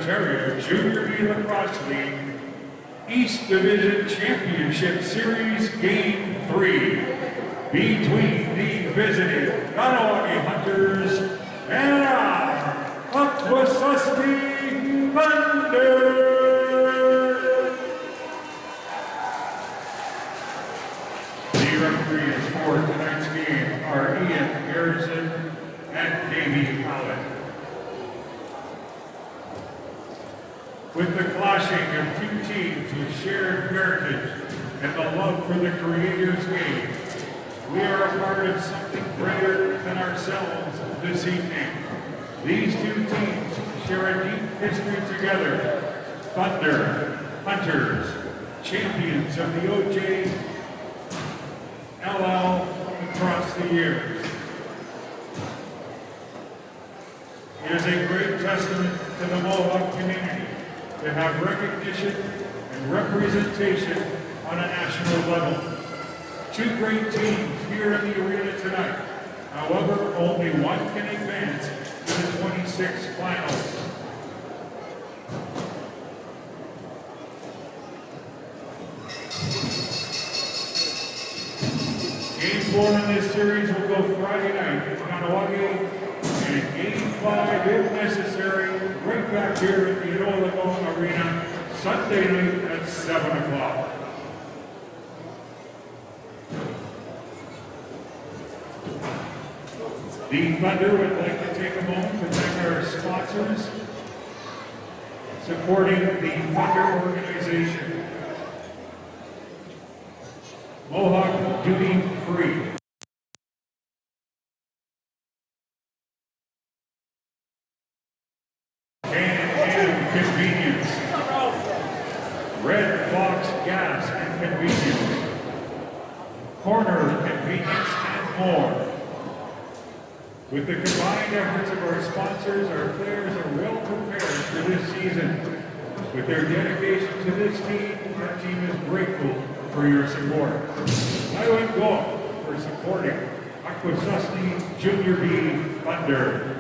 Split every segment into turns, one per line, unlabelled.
Ontario Junior B Lacrosse League East Division Championship Series Game 3 between the visiting Kahnawake Hunters and our Akwesasne Thunder. The referees for tonight's game are Ian Harrison and Davey Allen. With the clashing of two teams with shared heritage and the love for the Creator's game, we are a part of something greater than ourselves this evening. These two teams share a deep history together. Thunder, Hunters, champions of the OJBLL across the years. It is a great testament to the Mohawk community to have recognition and representation on a national level. Two great teams here in the arena tonight. However, only one can advance to the 26 finals. Game 4 in this series will go Friday night in Kahnawake, and Game 5, if necessary, right back here at the OJBLL Arena, Sunday night at 7 o'clock. The Thunder would like to take a moment to thank our sponsors supporting the Thunder organization. Mohawk Duty Free. Can Convenience. Red Fox Gas and Convenience. Corner Convenience and more. With the combined efforts of our sponsors, our players are well prepared for this season. With their dedication to this team, our team is grateful for your support. Highland Golf for supporting Akwesasne Junior B Thunder.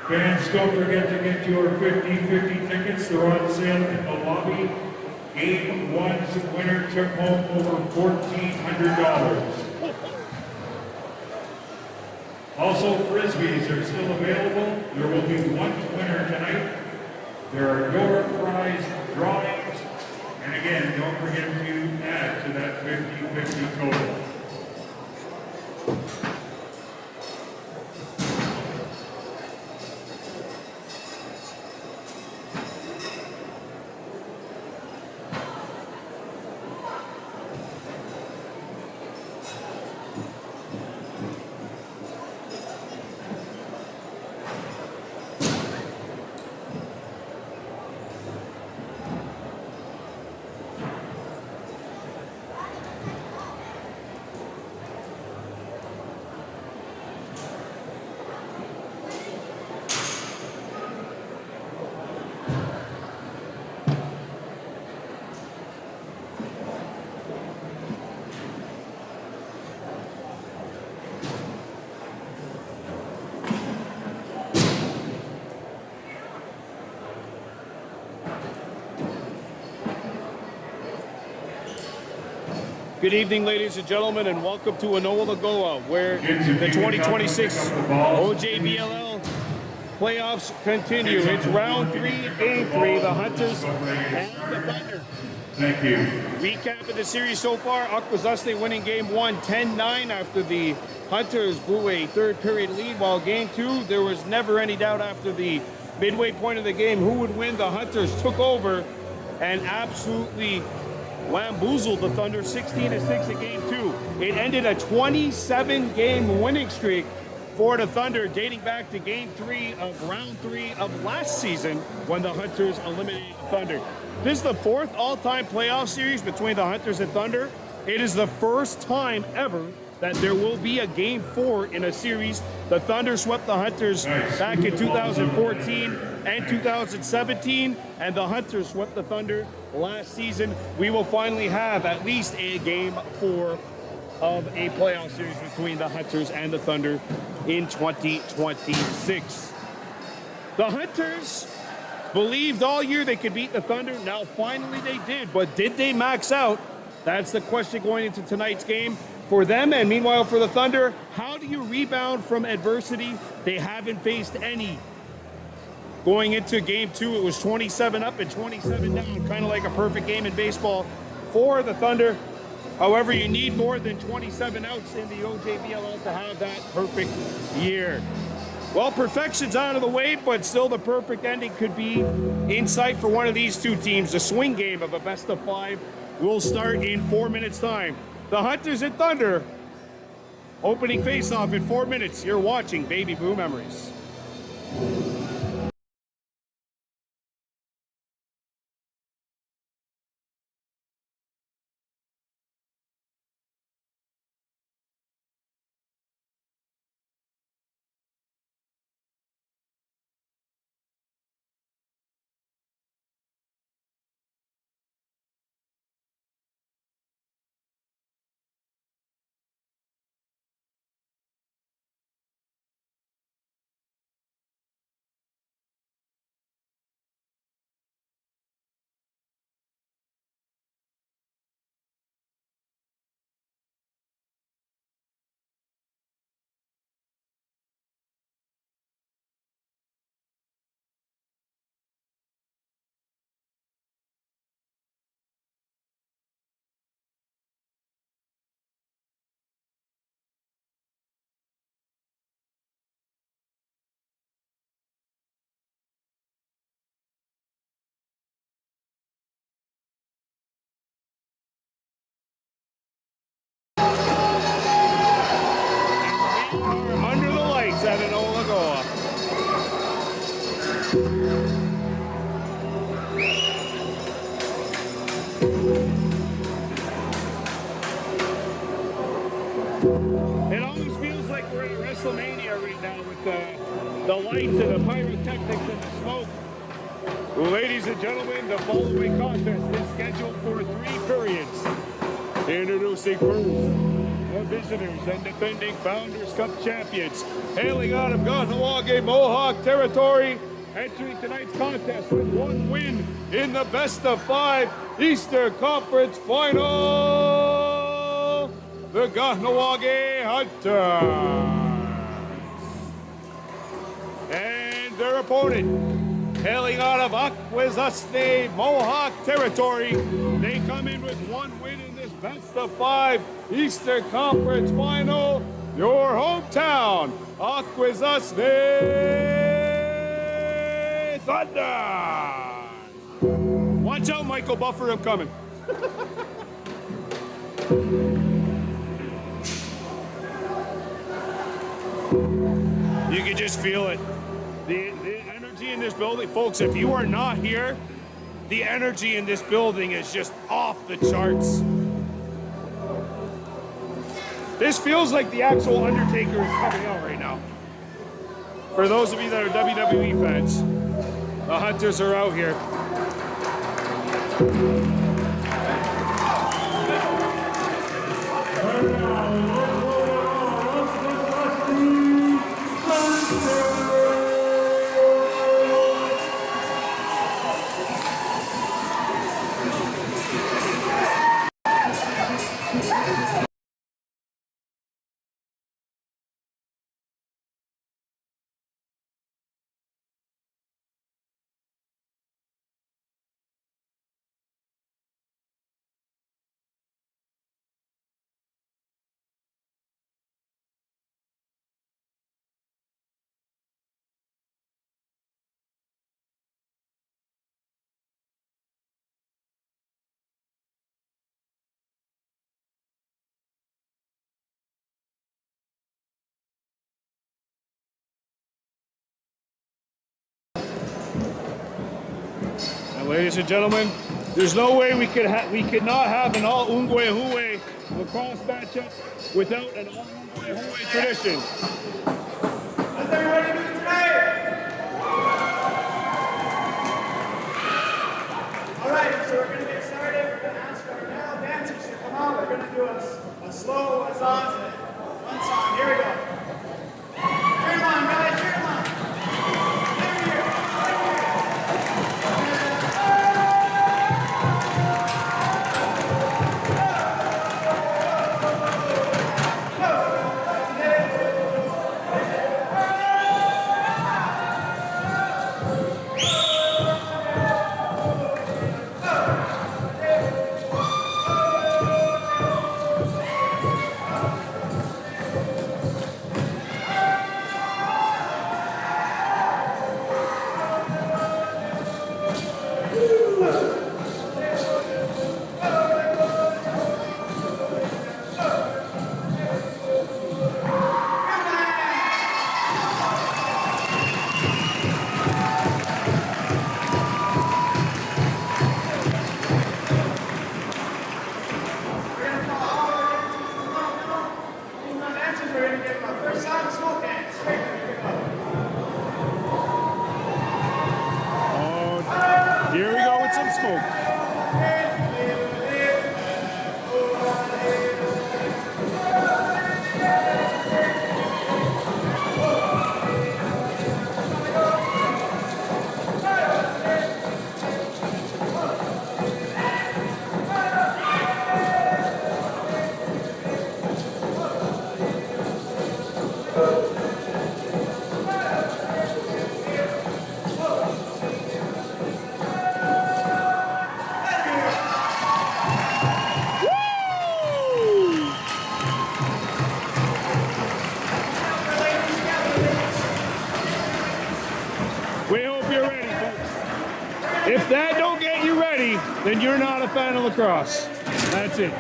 Fans, don't forget to get your 50-50 tickets. They're on sale in the lobby. Game 1's winner took home over $1,400. Also, Frisbees are still available. There will be one winner tonight. There are door prize drawings. And again, don't forget to add to that 50-50 total.
Good evening, ladies and gentlemen, and welcome to OJBLL, where the 2026 OJBLL playoffs continue. It's round 3, game 3, the Hunters and the Thunder.
Thank you.
Recap of the series so far: Akwesasne winning game 1, 10-9 after the Hunters blew a third period lead, while game 2, there was never any doubt after the midway point of the game who would win. The Hunters took over and absolutely lamboozled the Thunder 16-6 in game 2. It ended a 27-game winning streak for the Thunder, dating back to game 3 of round 3 of last season when the Hunters eliminated the Thunder. This is the 4th all-time playoff series between the Hunters and Thunder. It is the first time ever that there will be a Game 4 in a series. The Thunder swept the Hunters back in 2014 and 2017, and the Hunters swept the Thunder last season. We will finally have at least a Game 4 of a playoff series between the Hunters and the Thunder in 2026. The Hunters believed all year they could beat the Thunder. Now, finally they did, but did they max out? That's the question going into tonight's game for them. And meanwhile, for the Thunder, how do you rebound from adversity? They haven't faced any. Going into Game 2, it was 27 up and 27 down, kind of like a perfect game in baseball for the Thunder. However, you need more than 27 outs in the OJBLL to have that perfect year. Well, perfection's out of the way, but still the perfect ending could be in sight for one of these two teams. The swing game of a best-of-5 will start in 4 minutes' time. The Hunters and Thunder opening face-off in 4 minutes. You're watching Baby Blue Memories. Under the lights at an Olagoa. It almost feels like we're at WrestleMania right now with the lights and the pyrotechnics and the smoke. Ladies and gentlemen, the following contest is scheduled for 3 periods. Introducing first, the visitors and defending Founders Cup champions, hailing out of Kahnawake, Mohawk territory, entering tonight's contest with 1 win in the best-of-5 Eastern Conference Final, the Kahnawake Hunters. And their opponent, hailing out of Akwesasne, Mohawk territory, they come in with 1 win in this best-of-5 Eastern Conference Final, your hometown, Akwesasne Thunder. Watch out, Michael Buffer, I'm coming. You can just feel it. The energy in this building, folks, if you are not here, the energy in this building is just off the charts. This feels like the actual Undertaker is coming out right now. For those of you that are WWE fans, the Hunters are out here. Ladies and gentlemen, there's no way we could not have an all Ungwe Huwe lacrosse matchup without an all-Hawaii tradition.
How's everybody doing tonight? All right, so we're going to get started. We're going to ask our male dancers to come out. We're going to do a slow Akwesasne. One song. Here we go. Cheer them on, guys. Cheer them on. Over here.
Here we go with some smoke. We hope you're ready, folks. If that don't get you ready, then you're not a fan of lacrosse. That's it.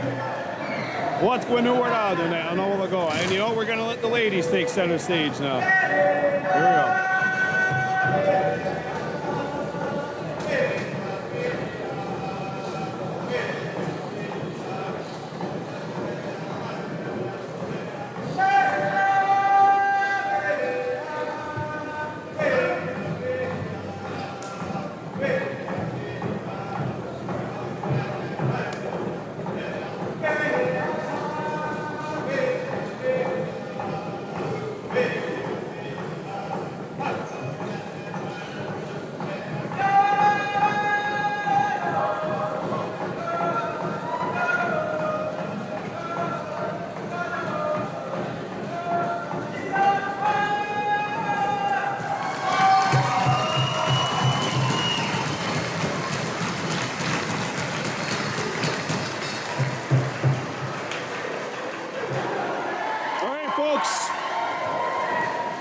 What's going to work out there now? No, we'll go. And you know, we're going to let the ladies take center stage now. Here we go.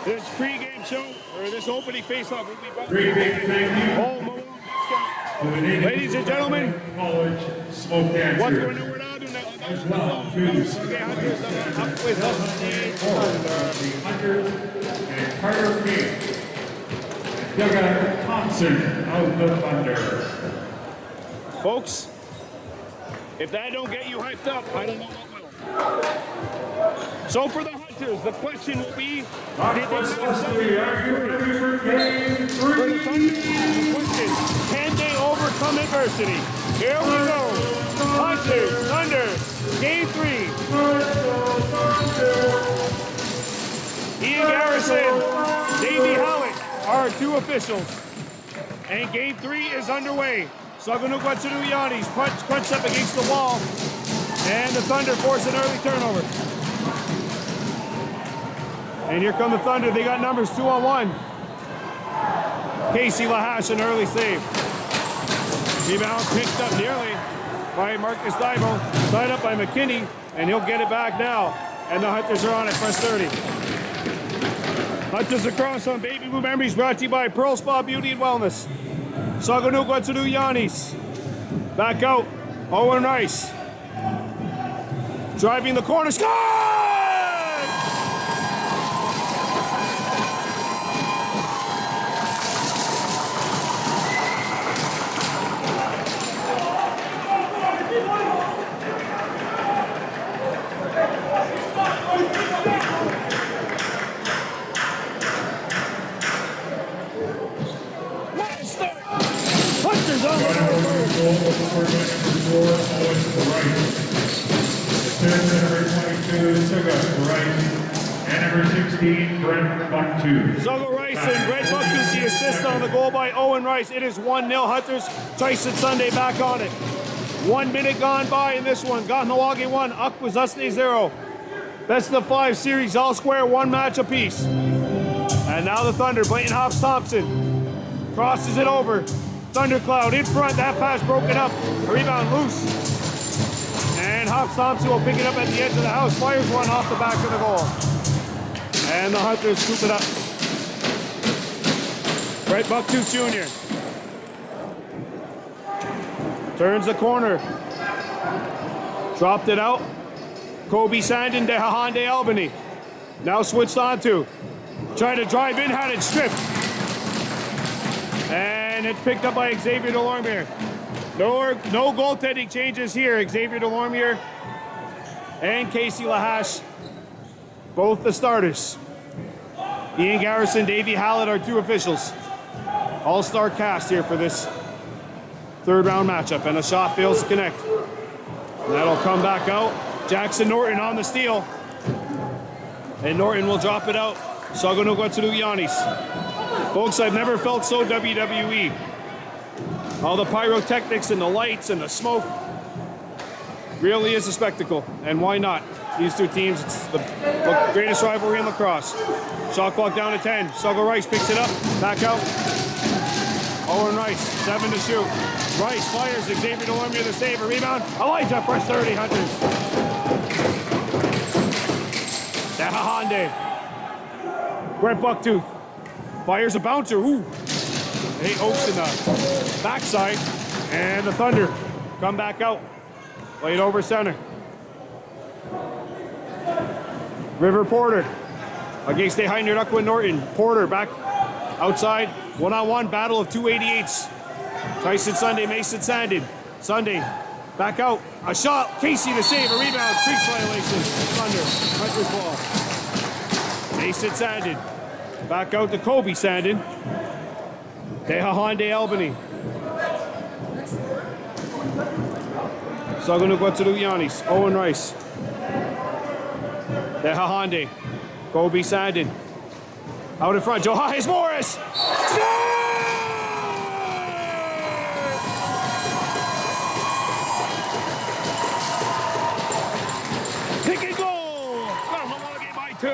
This pregame show, or this opening face-off, will be brought to
Great big thank you
Home Alone Discount.
to the Native
Ladies and gentlemen,
College smoke
what's
dancers.
going on
As well to the Hunters and Carter King. Doug Thompson of the Thunder.
Folks, if that don't get you hyped up, I don't know what will. So for the Hunters, the question will be,
Akwesasne, are you ready for game
for the
3?
Thunder, the question, can they overcome adversity? Here we go. Hunters, Thunder, game 3. Ian Garrison, Davey Howitt are our 2 officials. And game 3 is underway. Saganukwatsunu crunched up against the wall. And the Thunder force an early turnover. And here come the Thunder. They got numbers 2-on-1. Casey Lahash, an early save. Rebound picked up nearly by Marcus Divo. Tied up by McKinney, and he'll get it back now. And the Hunters are on it, first 30. Hunters across on Baby Blue Memories, brought to you by Pearl Spa Beauty and Wellness. Saganukwatsunu Yanis. Back out. Owen Rice. Driving the corner. Score!
and number 16, Brent Bucktooth.
Zuggle Rice and Brett Bucktooth the assist on the goal by Owen Rice. It is 1-0 Hunters. Tyson Sunday back on it. 1 minute gone by in this one. Kahnawake 1, Akwesasne 0. Best of 5 series, all square, 1 match apiece. And now the Thunder, Blaine Hobbs Thompson crosses it over. Thundercloud in front, that pass broken up. A rebound loose. And Hobbs Thompson will pick it up at the edge of the house. Fires one off the back of the goal. And the Hunters scoop it up. Brett Bucktooth Jr. turns the corner. Dropped it out. Kobe Sandin to Hyundai Albany. Now switched on to. Trying to drive in, had it stripped. And it's picked up by Xavier Delormier. No goaltending changes here. Xavier Delormier and Casey Lahash, both the starters. Ian Garrison, Davey Hallett are 2 officials. All-star cast here for this third round matchup, and a shot fails to connect. And that'll come back out. Jackson Norton on the steal. And Norton will drop it out. Sagonuga to Yanis. Folks, I've never felt so WWE. All the pyrotechnics and the lights and the smoke really is a spectacle. And why not? These 2 teams, it's the greatest rivalry in lacrosse. Shot clock down to 10. Zuggle Rice picks it up. Back out. Owen Rice, 7 to shoot. Rice fires. Xavier Delormier the save. A rebound. Elijah for 30 Hunters. Dahahande. Brett Bucktooth fires a bouncer. Ooh. 8 Oaks in the backside. And the Thunder come back out. Played over center. River Porter against the Heiner Duckwin Norton. Porter back outside. 1-on-1 battle of 288s. Tyson Sunday, Mason Sandin. Sunday back out. A shot. Casey to save. A rebound. Crease violation. Thunder. Hunter's ball. Mason Sandin. Back out to Kobe Sandin. Hyundai Albany. Sagonuga to Yanis. Owen Rice. Hyundai. Kobe Sandin. Out in front. Johannes Morris. Pick and goal. Kahnawake by 2.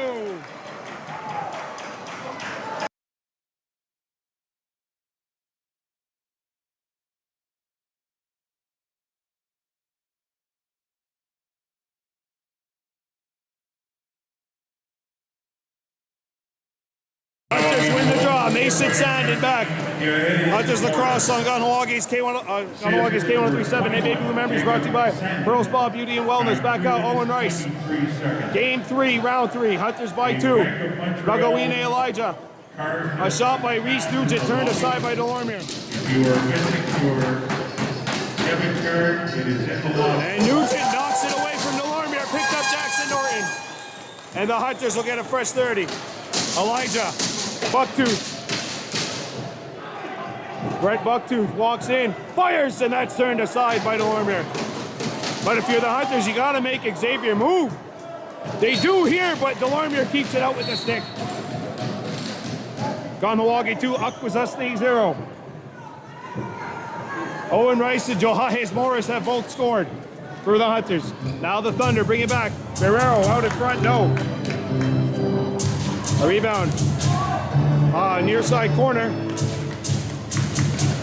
Hunters win the draw. Mason Sandin back. Hunters lacrosse on Kahnawake's K1037. Hey, baby, remember, brought to you by Pearl Spa Beauty and Wellness. Back out, Owen Rice. Game 3, round 3. Hunters by 2. Ragawine Elijah. A shot by Reese Nugent, turned aside by Delormier.
You are missing your Kevin turn. It is in the line.
And Nugent knocks it away from Delormier. Picked up Jackson Norton. And the Hunters will get a fresh 30. Elijah. Bucktooth. Brett Bucktooth walks in, fires, and that's turned aside by Delormier. But if you're the Hunters, you gotta make Xavier move. They do here, but Delormier keeps it out with the stick. Kahnawake 2, Akwesasne 0. Owen Rice and Johannes Morris have both scored for the Hunters. Now the Thunder bring it back. Guerrero out in front, no. A rebound. Near side corner.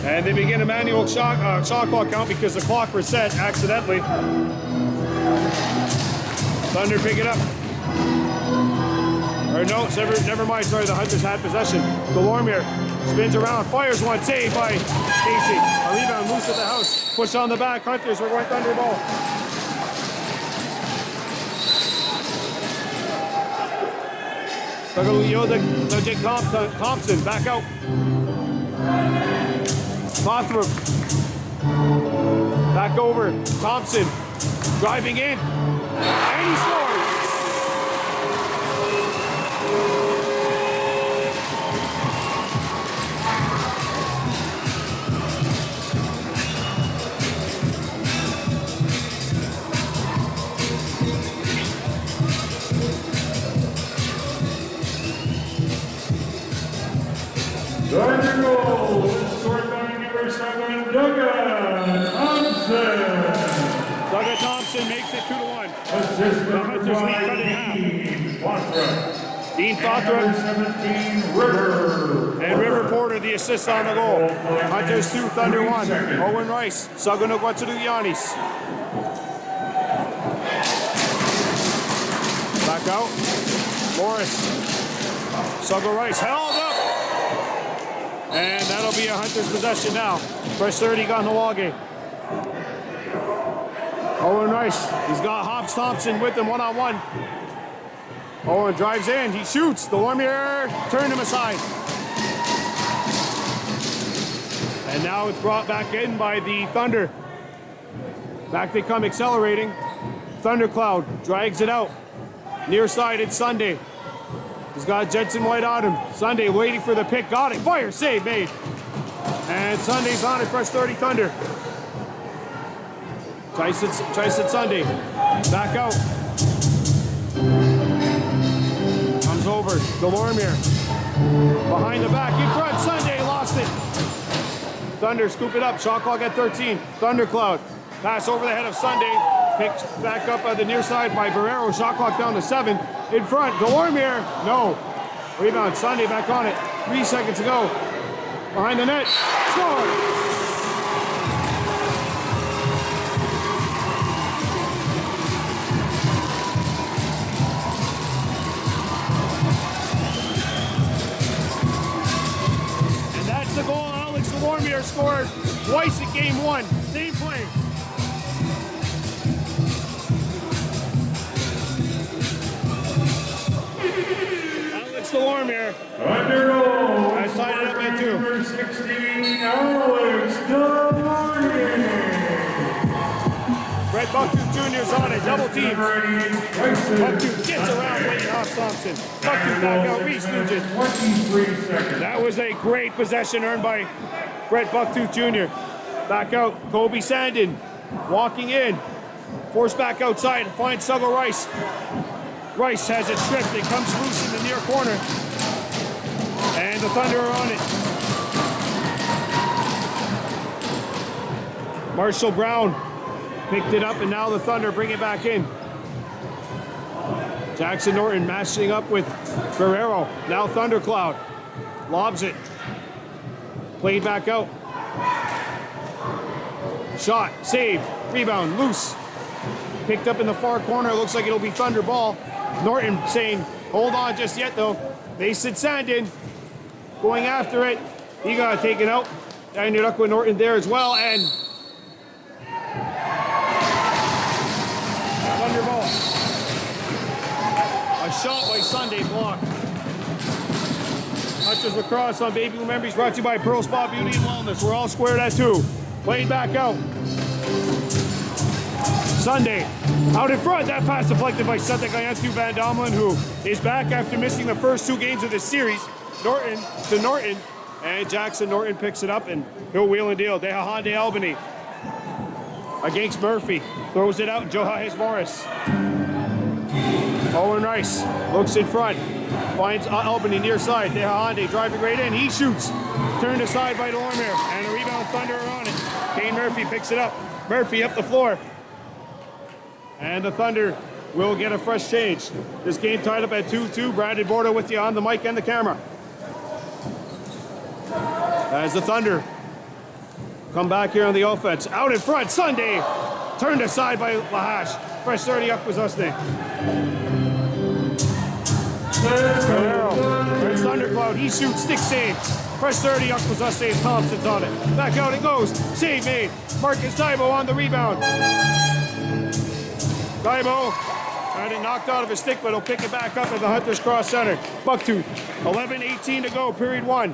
And they begin a manual shot clock count because the clock reset accidentally. Thunder pick it up. Or no, never mind, sorry, the Hunters had possession. Delormier spins around, fires one, saved by Casey. A rebound loose at the house. Push on the back, Hunters, we're going Thunder ball. Thompson back out. Mothram back over. Thompson driving in, and he scores.
Thunder goal is scored by number 7, Douglas Thompson.
Douglas Thompson makes it 2-1.
Assist
The Hunters
number
lead cut in
5,
half.
Dean Fothra.
Dean
Number
Fothra
17, River.
and River Porter the assist on the goal. Hunters 2, Thunder 1.
Second.
Owen Rice, Sagunaguatuluyanis. Back out. Morris. Sago Rice held up. And that'll be a Hunters possession now. First 30, Kahnawake. Owen Rice, he's got Hobbs Thompson with him one-on-one. Owen drives in, he shoots. The Warrior turned him aside. And now it's brought back in by the Thunder. Back they come accelerating. Thundercloud drags it out. Near side, it's Sunday. He's got Jensen White on him. Sunday waiting for the pick, got it. Fire, save made. And Sunday's on it, fresh 30 Thunder. Tries it Sunday. Back out. Comes over. Delormier. Behind the back. In front. Sunday lost it. Thunder scoop it up. Shot clock at 13. Thundercloud. Pass over the head of Sunday. Picked back up at the near side by Barrero. Shot clock down to 7. In front. Delormier. No. Rebound. Sunday back on it. 3 seconds to go. Behind the net. Score. The goal, Alex Delormier scored twice in game 1. Same play. Alex Delormier.
Under goal.
I signed it up at 2.
Number 16, Alex Delormier.
Brett Bucktooth Jr.'s on it. Double teams. Bucktooth gets around Wayne Hobbs Thompson. Bucktooth back out. Reese Nugent.
23 seconds.
That was a great possession earned by Brett Bucktooth Jr. Back out, Kobe Sandin walking in. Forced back outside, finds Sago Rice. Rice has it stripped, it comes loose in the near corner. And the Thunder are on it. Marshall Brown picked it up, and now the Thunder bring it back in. Jackson Norton matching up with Guerrero. Now Thundercloud lobs it. Played back out. Shot, save, rebound, loose. Picked up in the far corner. Looks like it'll be Thunder ball. Norton saying, hold on just yet though. Mason Sandin going after it. He got taken out. I ended up with Norton there as well, and Thunder ball. A shot by Sunday blocked. Hunters Lacrosse on Baby Blue Memories brought to you by Pearl Spa Beauty and Wellness. We're all squared at 2. Played back out. Sunday out in front. That pass deflected by Santagayantu Van Domelen, who is back after missing the first 2 games of this series. Norton to Norton, and Jackson Norton picks it up, and he'll wheel and deal. Dehahande Albany against Murphy. Throws it out. Johannes Morris. Owen Rice looks in front. Finds Albany near side. Dehahande driving right in. He shoots. Turned aside by Delormier. And a rebound. Thunder are on it. Kane Murphy picks it up. Murphy up the floor. And the Thunder will get a fresh change. This game tied up at 2-2. Brandon Borda with you on the mic and the camera. As the Thunder come back here on the offense. Out in front. Sunday. Turned aside by Lahash. Fresh 30 Akwesasne. It's Thundercloud. He shoots. Stick save. Fresh 30 Akwesasne. Thompson's on it. Back out it goes. Save made. Marcus Taibo on the rebound. Taibo had it knocked out of his stick, but he'll pick it back up at the Hunters cross center. Bucktooth. 11:18 to go. Period 1.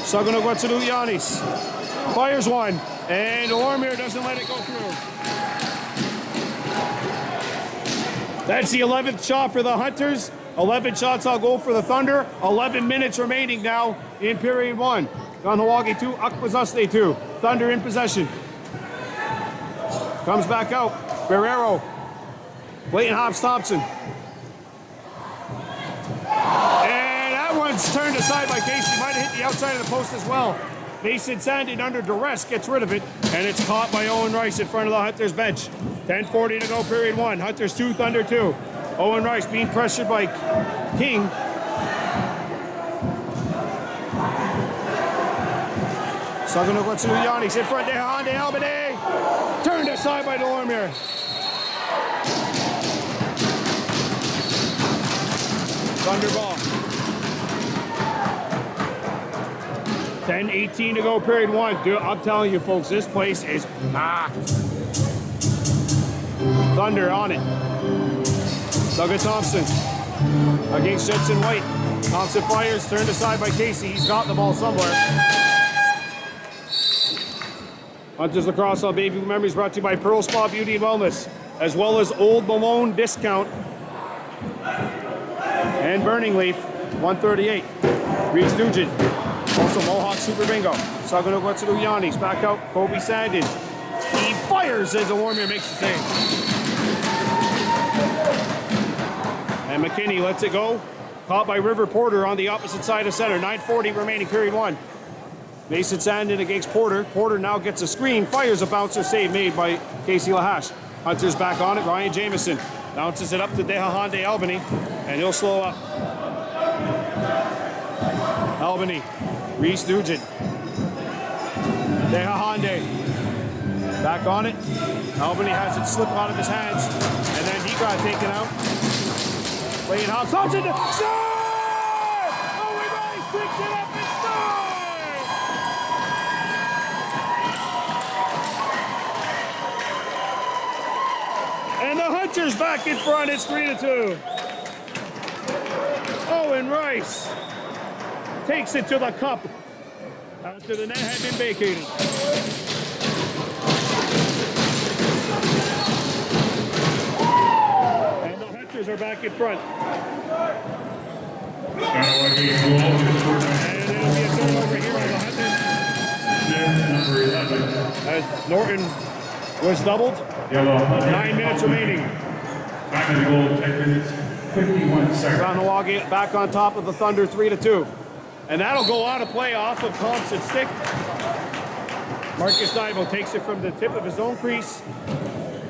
Sagunaguatuluyanis fires one, and Ormir doesn't let it go through. That's the 11th shot for the Hunters. 11 shots on goal for the Thunder. 11 minutes remaining now in period 1. Kahnawake 2, Akwesasne 2. Thunder in possession. Comes back out. Barrero. Clayton Hobbs Thompson. And that one Owen's turned aside by Casey. Might have hit the outside of the post as well. Mason Sandin under duress gets rid of it, and it's caught by Owen Rice in front of the Hunters bench. 10:40 to go, period one. Hunters 2, Thunder 2. Owen Rice being pressured by King. Yanis in front there, Honda Albany. Turned aside by Delormier. Thunder ball. 10:18 to go, period one. Dude, I'm telling you, folks, this place is packed. Thunder on it. Douglas Thompson against Jensen White. Thompson fires, turned aside by Casey. He's got the ball somewhere. Hunters Lacrosse on Baby Memories brought to you by Pearl Spa Beauty and Wellness, as well as Old Malone Discount and Burning Leaf, 138. Reese Nugent. Also Mohawk Super Bingo. Saganook Yanis. Back out. Kobe Sandin. He fires as Delormier makes the save. And McKinney lets it go. Caught by River Porter on the opposite side of center. 9:40 remaining, period one. Mason Sandin against Porter. Porter now gets a screen. Fires a bouncer, save made by Casey Lahash. Hunters back on it. Ryan Jameson bounces it up to Dehahande Albany. And he'll slow up. Albany. Reese Nugent. Dehahande. Back on it. Albany has it slip out of his hands. And then he got taken out. Playing Hobbs. Thompson. Score! Owen Rice picks it up and scores! And the Hunters back in front. It's 3-2. Owen Rice takes it to the cup after the net had been vacated. And the Hunters are back in front.
Kahnawake goal is for
And it'll be a turnover here on the Hunters.
number 11.
As Norton was doubled.
Yellow.
9 minutes remaining.
Time of the goal, 10 minutes, 51 seconds.
Kahnawake back on top of the Thunder, 3-2. And that'll go out of play off of Thompson's stick. Marcus Divo takes it from the tip of his own crease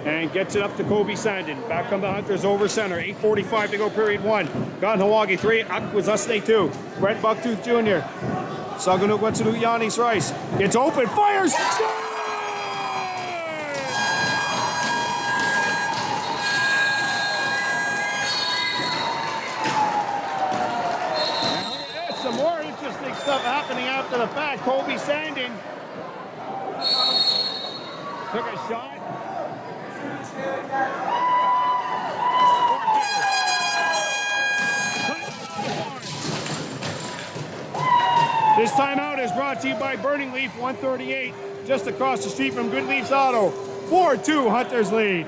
and gets it up to Kobe Sandin. Back on the Hunters over center. 8:45 to go, period one. Kahnawake 3, Akwesasne 2. Brett Bucktooth Jr. Saganook Yanis Rice gets open, fires, scores! Some more interesting stuff happening after the fact. Kobe Sandin took a shot. This timeout is brought to you by Burning Leaf, 138, just across the street from Good Leafs Auto. 4-2 Hunters lead.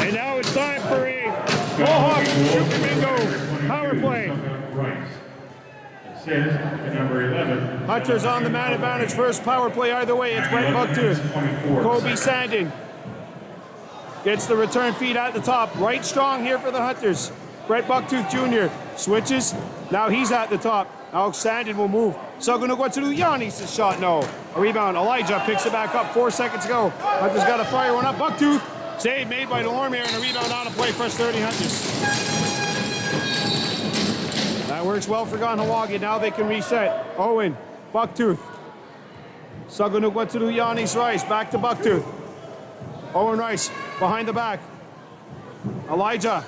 And now it's time for a Mohawk Super Bingo power play.
It says at number 11.
Hunters on the man advantage first power play either way. It's Brett Bucktooth. Kobe Sandin gets the return feed at the top. Right strong here for the Hunters. Brett Bucktooth Jr. switches. Now he's at the top. Alex Sandin will move. Saganook Yanis' shot, no. A rebound. Elijah picks it back up. 4 seconds to go. Hunters got to fire one up. Bucktooth. Save made by Delormier and a rebound on a play. Fresh 30 Hunters. That works well for Kahnawake. Now they can reset. Owen, Bucktooth. Saganook Yanis Rice. Back to Bucktooth. Owen Rice behind the back. Elijah.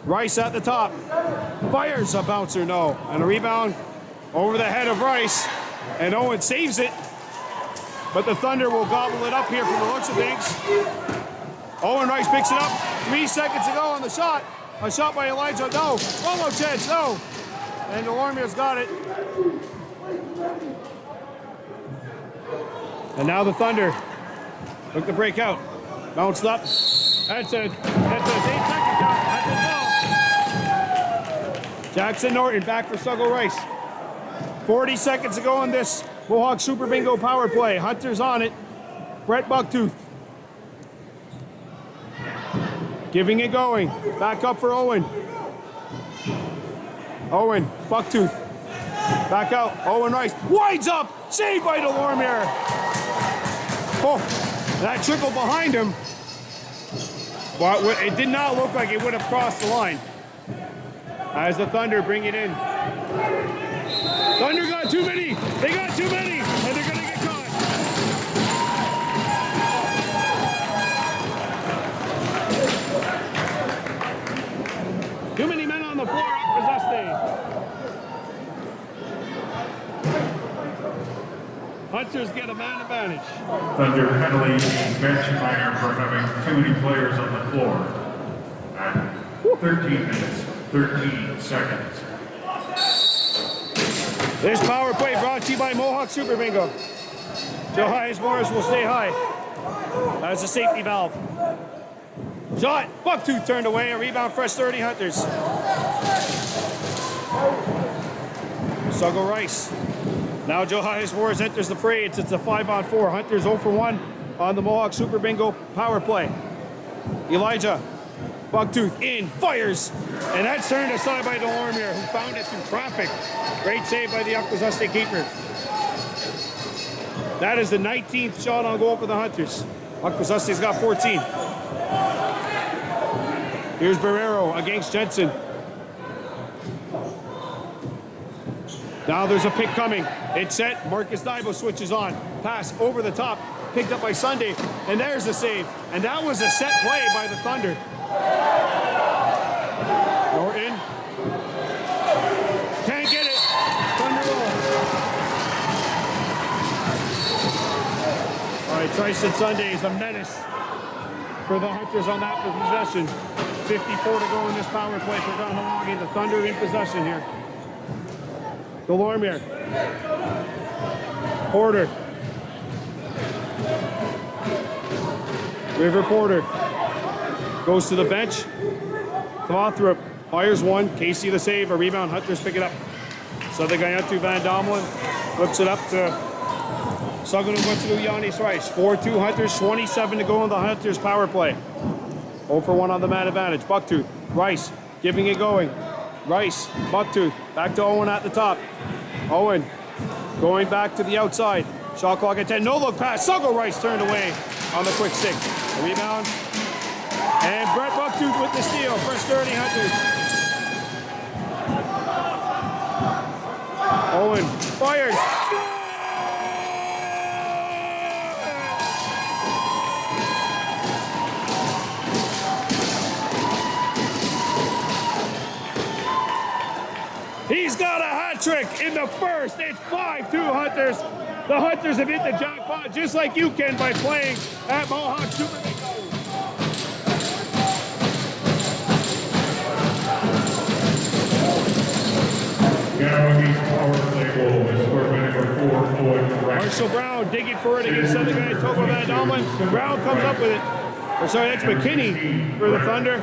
Rice at the top. Fires a bouncer, no. And a rebound over the head of Rice. And Owen saves it. But the Thunder will gobble it up here from the looks of things. Owen Rice picks it up. 3 seconds to go on the shot. A shot by Elijah, no. One more chance, no. And Delormier's got it. And now the Thunder look to break out. Bounced up. That's a 8-second count. That's a ball. Jackson Norton back for Suggle Rice. 40 seconds to go on this Mohawk Super Bingo power play. Hunter's on it. Brett Bucktooth. Giving it going. Back up for Owen. Owen, Bucktooth. Back out. Owen Rice. Winds up. Saved by Delormier. Oh, that trickle behind him. Well, it did not look like it would have crossed the line. As the Thunder bring it in. Thunder got too many. They got too many. And they're going to get caught. Too many men on the floor. Akwesasne. Hunters get a man advantage.
Thunder penalty bench minor for having too many players on the floor at 13 minutes, 13 seconds.
This power play brought to you by Mohawk Super Bingo. Joe Hayes Morris will stay high. That's a safety valve. Shot. Bucktooth turned away. A rebound, fresh 30 Hunters. Suggle Rice. Now Joe Hayes Morris enters the fray. It's a 5-on-4. Hunters 0 for 1 on the Mohawk Super Bingo power play. Elijah. Bucktooth in, fires, and that's turned aside by Delormier, who found it through traffic. Great save by the Akwesasne keeper. That is the 19th shot on goal for the Hunters. Akwesasne's got 14. Here's Barrero against Jensen. Now there's a pick coming. It's set. Marcus Dibo switches on. Pass over the top. Picked up by Sunday. And there's the save. And that was a set play by the Thunder. Norton. Can't get it. Thunder roll. All right, Tyson Sunday is a menace for the Hunters on that possession. 54 to go in this power play for Kahnawake. The Thunder in possession here. Delormier. Porter. River Porter goes to the bench. Clothrop fires one. Casey the save. A rebound. Hunters pick it up. So the guy out to Van Domelen. Flips it up to Sugano Guntulu Yannis Rice. 4-2 Hunters. 27 to go on the Hunters power play. 0 for 1 on the man advantage. Bucktooth. Rice giving it going. Rice. Bucktooth. Back to Owen at the top. Owen going back to the outside. Shot clock at 10. No look pass. Suggle Rice turned away on the quick stick. A rebound. And Brett Bucktooth with the steal. First 30 Hunters. Owen fires. He's got a hat trick in the first. It's 5-2 Hunters. The Hunters have hit the jackpot just like you can by playing at Mohawk Super Bingo.
Kahnawake power play goal is scored by number 4, Owen Rice.
Marshall Brown digging for it against the other guy, Togo Van Domelen. Brown comes up with it. Or sorry, that's McKinney for the Thunder.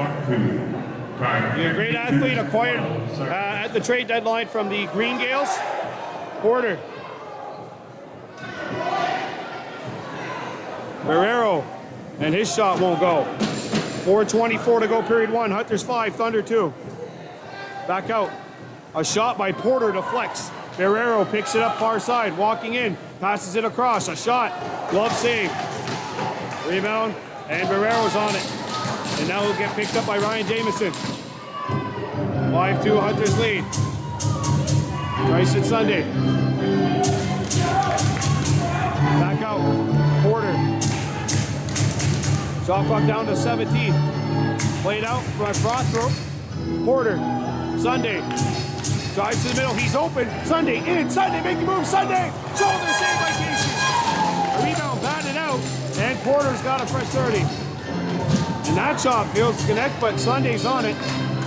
A great athlete acquired at the trade deadline from the Green Gales. Porter. Barrero. And his shot won't go. 4:24 to go, period 1. Hunters 5, Thunder 2. Back out. A shot by Porter to flex. Barrero picks it up far side, walking in, passes it across. A shot. Glove save. Rebound. And Barrero's on it. And now he'll get picked up by Ryan Jamison. 5-2 Hunters lead. Tyson Sunday. Back out. Porter. Shot clock down to 17. Played out by Clothrop. Porter. Sunday. Drives to the middle. He's open. Sunday in. Sunday making move. Sunday. Shoulder save by Casey. A rebound batted out. And Porter's got a fresh 30. And that shot fails to connect, but Sunday's on it.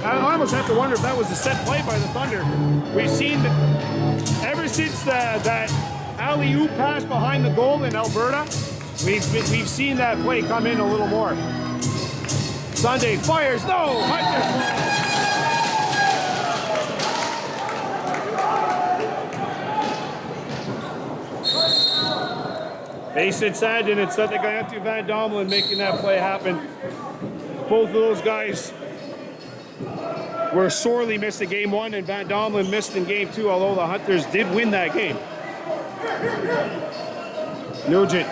I almost have to wonder if that was a set play by the Thunder. We've seen, ever since that alley-oop pass behind the goal in Alberta, we've seen that play come in a little more. Sunday fires, no, Hunters. Mason Sandin and Sunday Gayatu Van Domelen making that play happen. Both of those guys were sorely missed in game one, and Van Domelen missed in game two, although the Hunters did win that game. Nugent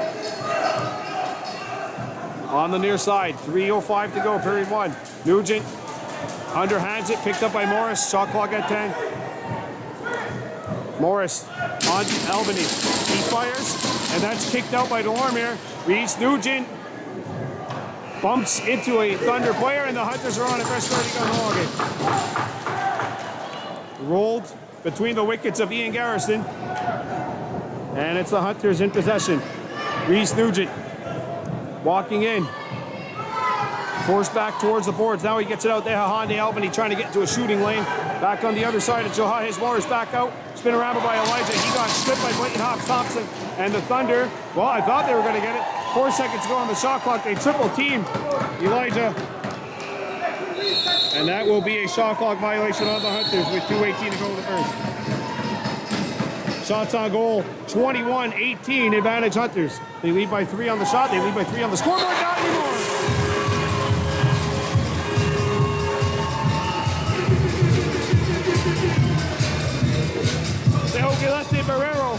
on the near side, 3:05 to go, period one. Nugent underhands it, picked up by Morris, shot clock at 10. Morris on Albany, he fires, and that's kicked out by Delormier. Reese Nugent bumps into a Thunder player, and the Hunters are on at first 30 Kahnawake. Rolled between the wickets of Ian Garrison, and it's the Hunters in possession. Reese Nugent walking in, forced back towards the boards. Now he gets it out there. Hahande Albany trying to get into a shooting lane. Back on the other side of Johai. His Morris back out. Spin around by Elijah. He got stripped by Clayton Hobbs Thompson. And the Thunder, well, I thought they were going to get it. 4 seconds to go on the shot clock. They triple team Elijah. And that will be a shot clock violation on the Hunters with 2:18 to go in the first. Shots on goal, 21-18, advantage Hunters. They lead by 3 on the shot. They lead by 3 on the scoreboard. Not anymore. Ojalete Barrero,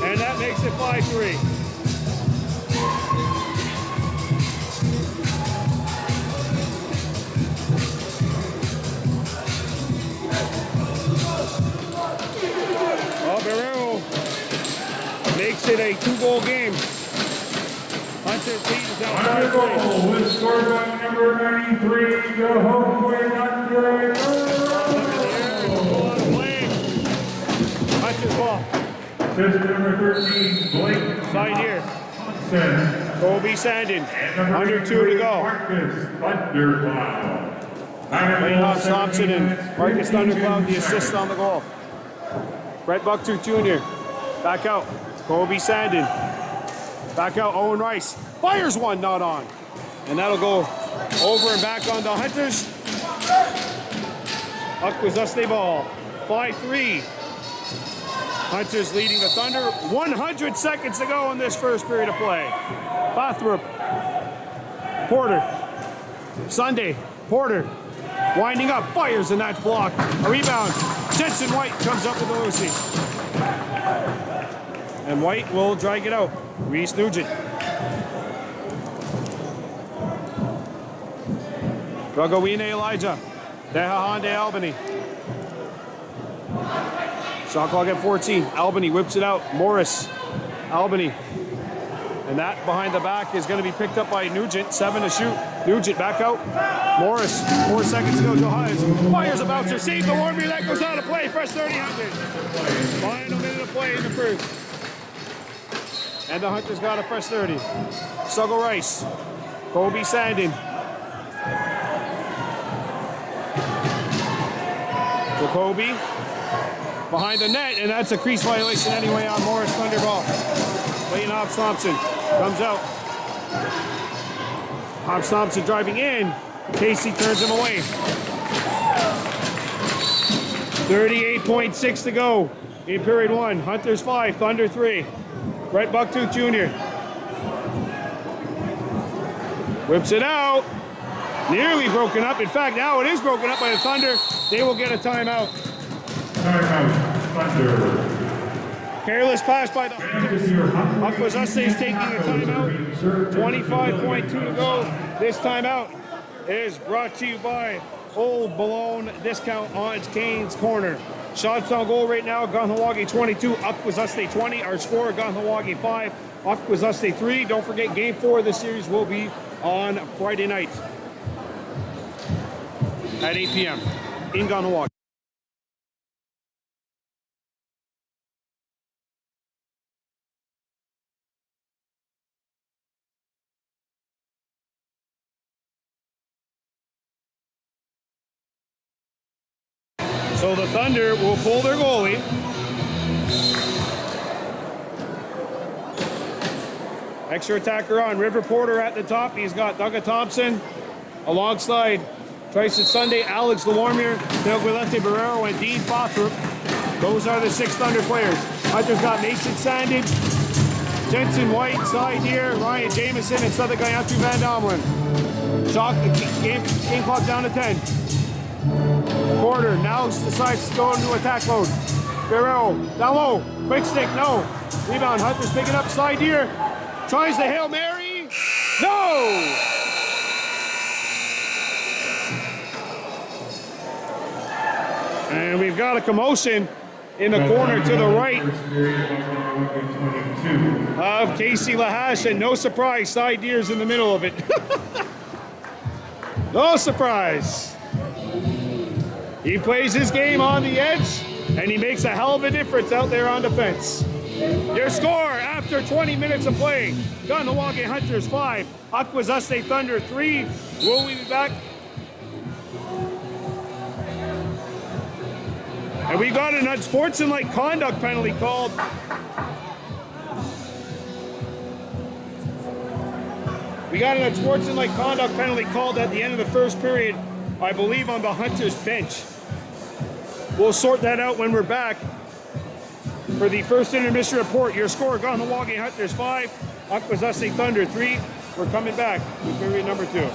and that makes it 5-3. Barrero makes it a 2-goal game. Hunters lead is out 5-3.
With scoreboard number 93, the Homeway Hunter.
Hunters ball.
Assistant number 13, Blake.
Side here.
Johnson.
Kobe Sandin. Under 2 to go.
Marcus Thundercloud.
Clayton Hobbs Thompson and Marcus Thundercloud, the assist on the goal. Brett Bucktooth Jr. Back out. Kobe Sandin. Back out. Owen Rice. Fires one, not on. And that'll go over and back on the Hunters. Akwesasne ball. 5-3. Hunters leading the Thunder. 100 seconds to go in this first period of play. Bathroop. Porter. Sunday. Porter. Winding up. Fires, and that's blocked. A rebound. Jensen White comes up with the Lucy. And White will drag it out. Reese Nugent. Ragowine Elijah. Dehahande Albany. Shot clock at 14. Albany whips it out. Morris. Albany. And that behind the back is going to be picked up by Nugent. 7 to shoot. Nugent back out. Morris. 4 seconds to go. Johannes fires a bouncer. Save the Warmby. That goes out of play. Fresh 30 Hunters. Final minute of play in the first. And the Hunters got a fresh 30. Suggle Rice. Kobe Sandin. Jacoby behind the net, and that's a crease violation anyway on Morris Thunderball. Clayton Hobbs Thompson comes out. Hobbs Thompson driving in. Casey turns him away. 38.6 to go in period 1. Hunters 5, Thunder 3. Brett Bucktooth Jr. Whips it out. Nearly broken up. In fact, now it is broken up by the Thunder. They will get a timeout.
Timeout, Thunder.
Careless pass by the Hunters. Akwesasne is taking a timeout. 25.2 to go. This timeout is brought to you by Old Bologna Discount on Kane's Corner. Shots on goal right now, Kahnawake 22, Akwesasne 20. Our score, Kahnawake 5, Akwesasne 3. Don't forget, Game 4 of this series will be on Friday night at 8 p.m. in Kahnawake. So the Thunder will pull their goalie. Extra attacker on. River Porter at the top. He's got Doug Thompson alongside Tyson Sunday, Alex Delormier, Guilete Barrero, and Dean Fothrop. Those are the 6 Thunder players. Hunter's got Mason Sandage, Jensen White, side here, Ryan Jameson, and Southern guy Andrew Van Domlin. Shock the game clock down to 10. Porter now decides to go into attack mode. Barrero, down low, quick stick, no. Rebound, Hunter's picking up side here. Tries the Hail Mary. No! And we've got a commotion in the corner to the right of Casey Lahash, and no surprise, side deer's in the middle of it. No surprise. He plays his game on the edge, and he makes a hell of a difference out there on defense. Your score after 20 minutes of play: Kahnawake Hunters 5, Akwesasne Thunder 3. Will we be back? And we got an unsportsmanlike conduct penalty called. We got an unsportsmanlike conduct penalty called at the end of the first period, I believe, on the Hunters bench. We'll sort that out when we're back. For the first intermission report, your score: Kahnawake Hunters 5, Akwesasne Thunder 3. We're coming back with period number 2.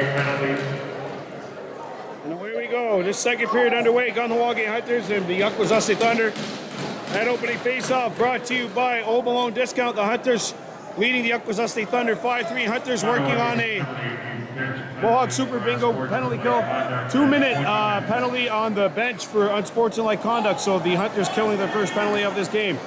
penalty.
And away we go. This second period underway. Kahnawake Hunters and the Akwesasne Thunder. That opening face-off brought to you by OJBLL Discount. The Hunters leading the Akwesasne Thunder 5-3. Hunters working on a Mohawk Super Bingo penalty kill. 2-minute penalty on the bench for unsportsmanlike conduct. So the Hunters killing their first penalty of this game.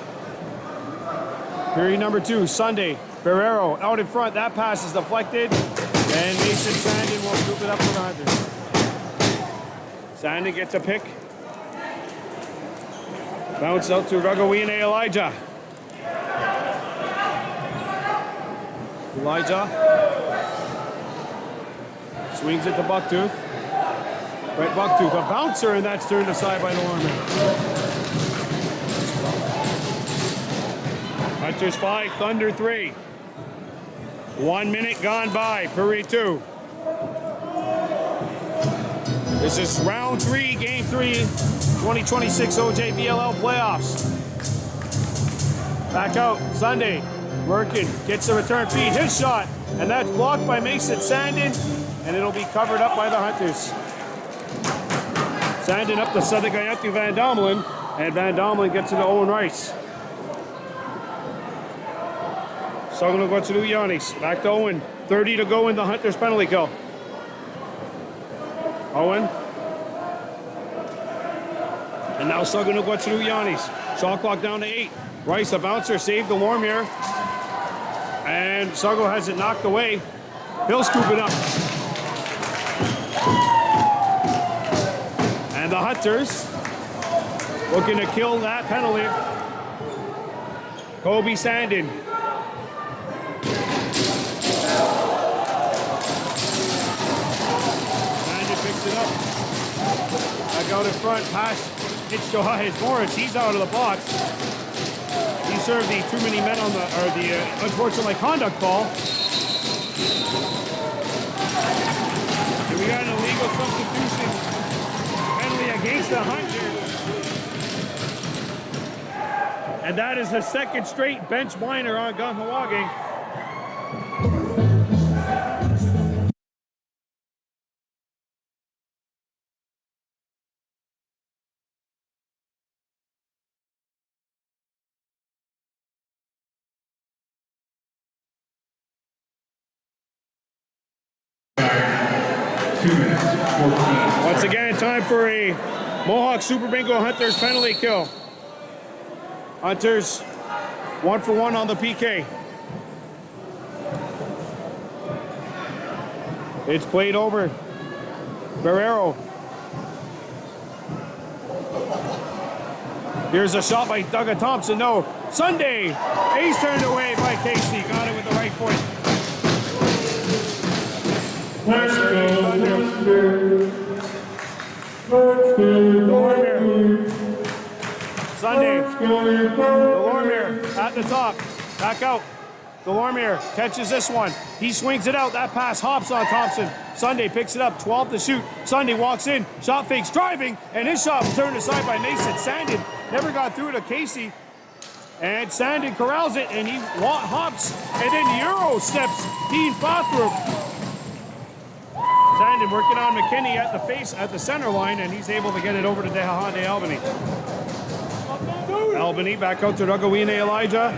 Period number 2, Sunday. Barrero out in front. That pass is deflected. And Mason Sandin will scoop it up for the Hunters. Sandin gets a pick. Bounce out to Rugawine Elijah. Elijah swings it to Bucktooth. Right, Bucktooth, a bouncer, and that's turned aside by the Lorman. Hunters 5, Thunder 3. 1 minute gone by, period 2. This is round 3, game 3, 2026 OJBLL playoffs. Back out, Sunday. Merkin gets the return feed, his shot, and that's blocked by Mason Sandin, and it'll be covered up by the Hunters. Sandin up the southern guy up to Van Domelen, and Van Domelen gets it to Owen Rice. Sagano goes to Yanis, back to Owen. 30 to go in the Hunters penalty kill. Owen. And now Sagano goes to Yanis. Shot clock down to 8. Rice, a bouncer, saved the Lormier. And Sago has it knocked away. He'll scoop it up. And the Hunters looking to kill that penalty. Kobe Sandin. Sandin picks it up. Back out in front, pass. It's to Hayes Morris. He's out of the box. He served the too many men on the unsportsmanlike conduct call. And we got an illegal substitution penalty against the Hunters. And that is the second straight bench minor on Kahnawake. Once again, time for a Mohawk Super Bingo Hunters penalty kill. Hunters 1 for 1 on the PK. It's played over. Barrero. Here's a shot by Douglas Thompson. No. Sunday. Ace turned away by Casey. Got it with the right foot.
Let's go, Thunder.
Lormier. Sunday. Lormier at the top. Back out. Lormier catches this one. He swings it out. That pass hops on Thompson. Sunday picks it up. 12 to shoot. Sunday walks in. Shot fakes driving. And his shot turned aside by Mason. Sandin never got through to Casey. And Sandin corrals it. And he hops. And then Euro steps. Dean Fothrope. Sandin working on McKinney at the face, at the center line, and he's able to get it over to Dehahande Albany. Albany back out to Rugawine Elijah.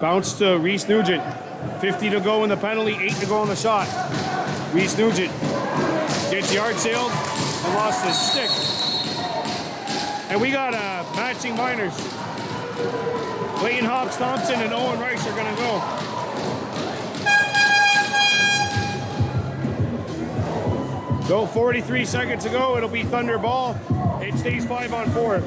Bounce to Reese Nugent. 50 to go in the penalty, 8 to go on the shot. Reese Nugent gets yard sailed and lost his stick. And we got matching minors. Clayton Hobbs Thompson and Owen Rice are going to go. Go 43 seconds to go. It'll be Thunder ball. It stays 5 on 4.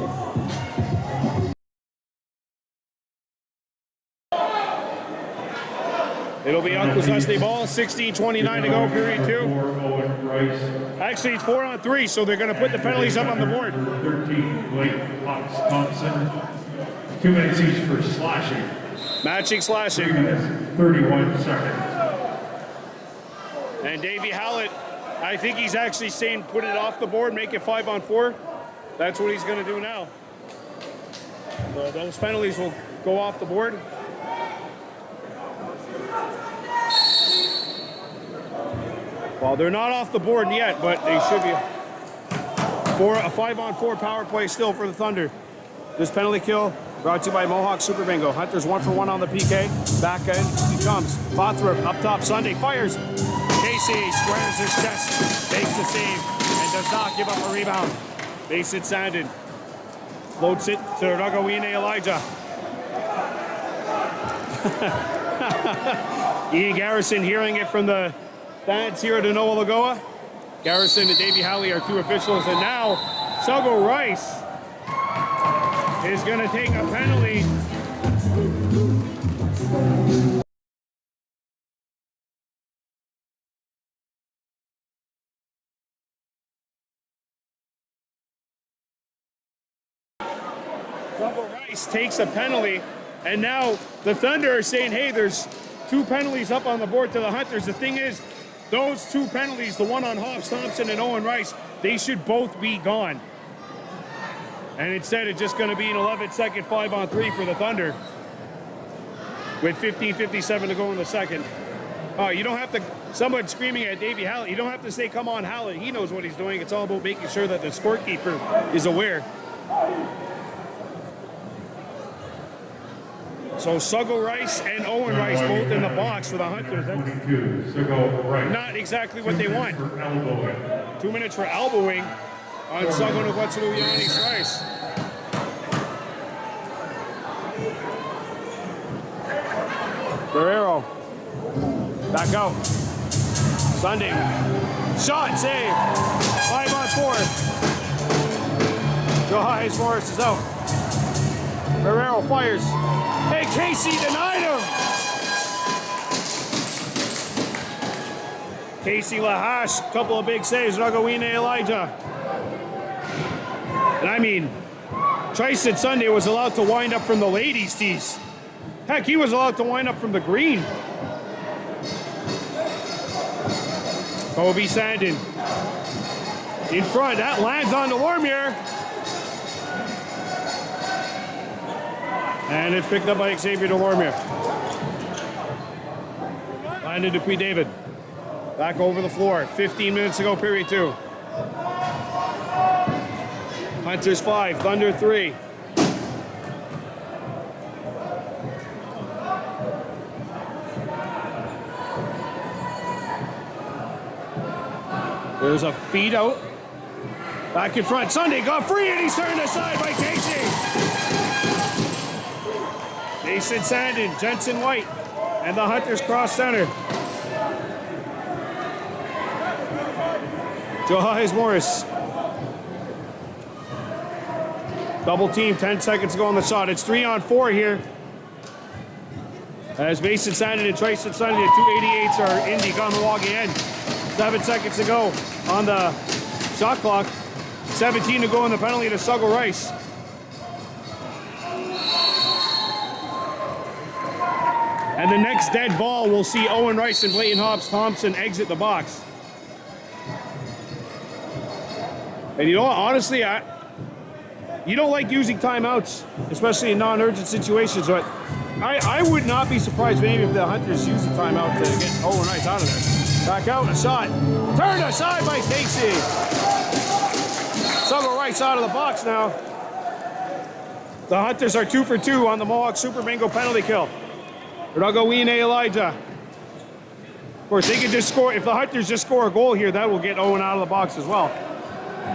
It'll be Akwesasne ball. 16:29 to go. Period 2. Actually, it's 4 on 3, so they're going to put the penalties up on the board.
13, Blake Hawks Thompson. 2 minutes each for slashing.
Matching slashing.
3 minutes, 31 seconds.
And Davey Hallett, I think he's actually saying put it off the board, make it 5 on 4. That's what he's going to do now. Those penalties will go off the board. Well, they're not off the board yet, but they should be. A 5-on-4 power play still for the Thunder. This penalty kill brought to you by Mohawk Super Bingo. Hunters 1 for 1 on the PK. Back end, he comes. Bothrop up top, Sunday fires. Casey squares his chest, makes the save, and does not give up a rebound. Base it Sandin. Floats it to Ragawine Elijah. Ian Garrison hearing it from the fans here at Noah Lagoa. Garrison and Davey Halley are 2 officials, and now Sugo Rice is going to take a penalty. Sugo Rice takes a penalty, and now the Thunder are saying, hey, there's 2 penalties up on the board to the Hunters. The thing is, those 2 penalties, the one on Hobbs Thompson and Owen Rice, they should both be gone. And instead, it's just going to be an 11-second 5-on-3 for the Thunder with 15:57 to go in the second. You don't have to, someone screaming at Davey Hallett, you don't have to say, come on, Hallett. He knows what he's doing. It's all about making sure that the scorekeeper is aware. So Sugo Rice and Owen Rice both in the box for the Hunters. That's
22, Sugo Rice.
not exactly what they want.
For elbowing.
2 minutes for elbowing on Sugo Nwatulu Yanis Rice. Guerrero. Back out. Sunday. Shot, save. 5-on-4. Joe Hayes Morris is out. Guerrero fires. Hey, Casey denied him. Casey Lahash, couple of big saves. Ragawine Elijah. And I mean, Tristan Sunday was allowed to wind up from the ladies' tees. Heck, he was allowed to wind up from the green. Kobe Sandin in front. That lands on Delormier. And it's picked up by Xavier Delormier. Landed Dupuis David. Back over the floor. 15 minutes to go, period 2. Hunters 5, Thunder 3. There's a feed out. Back in front. Sunday got free and he's turned aside by Casey. Mason Sandin, Jensen White, and the Hunters cross center. Joe Hayes Morris. Double team, 10 seconds to go on the shot. It's 3-on-4 here. As Mason Sandin and Tristan Sunday, the 288s are in the Kahnawake end. 7 seconds to go on the shot clock. 17 to go on the penalty to Sugo Rice. And the next dead ball, we'll see Owen Rice and Blayton Hobbs Thompson exit the box. And you know what, honestly, you don't like using timeouts, especially in non-urgent situations, but I would not be surprised maybe if the Hunters use a timeout to get Owen Rice out of there. Back out, a shot. Turned aside by Casey. Sugo Rice out of the box now. The Hunters are 2 for 2 on the Mohawk Super Bingo penalty kill. Ragawine Elijah. Of course, they can just score. If the Hunters just score a goal here, that will get Owen out of the box as well.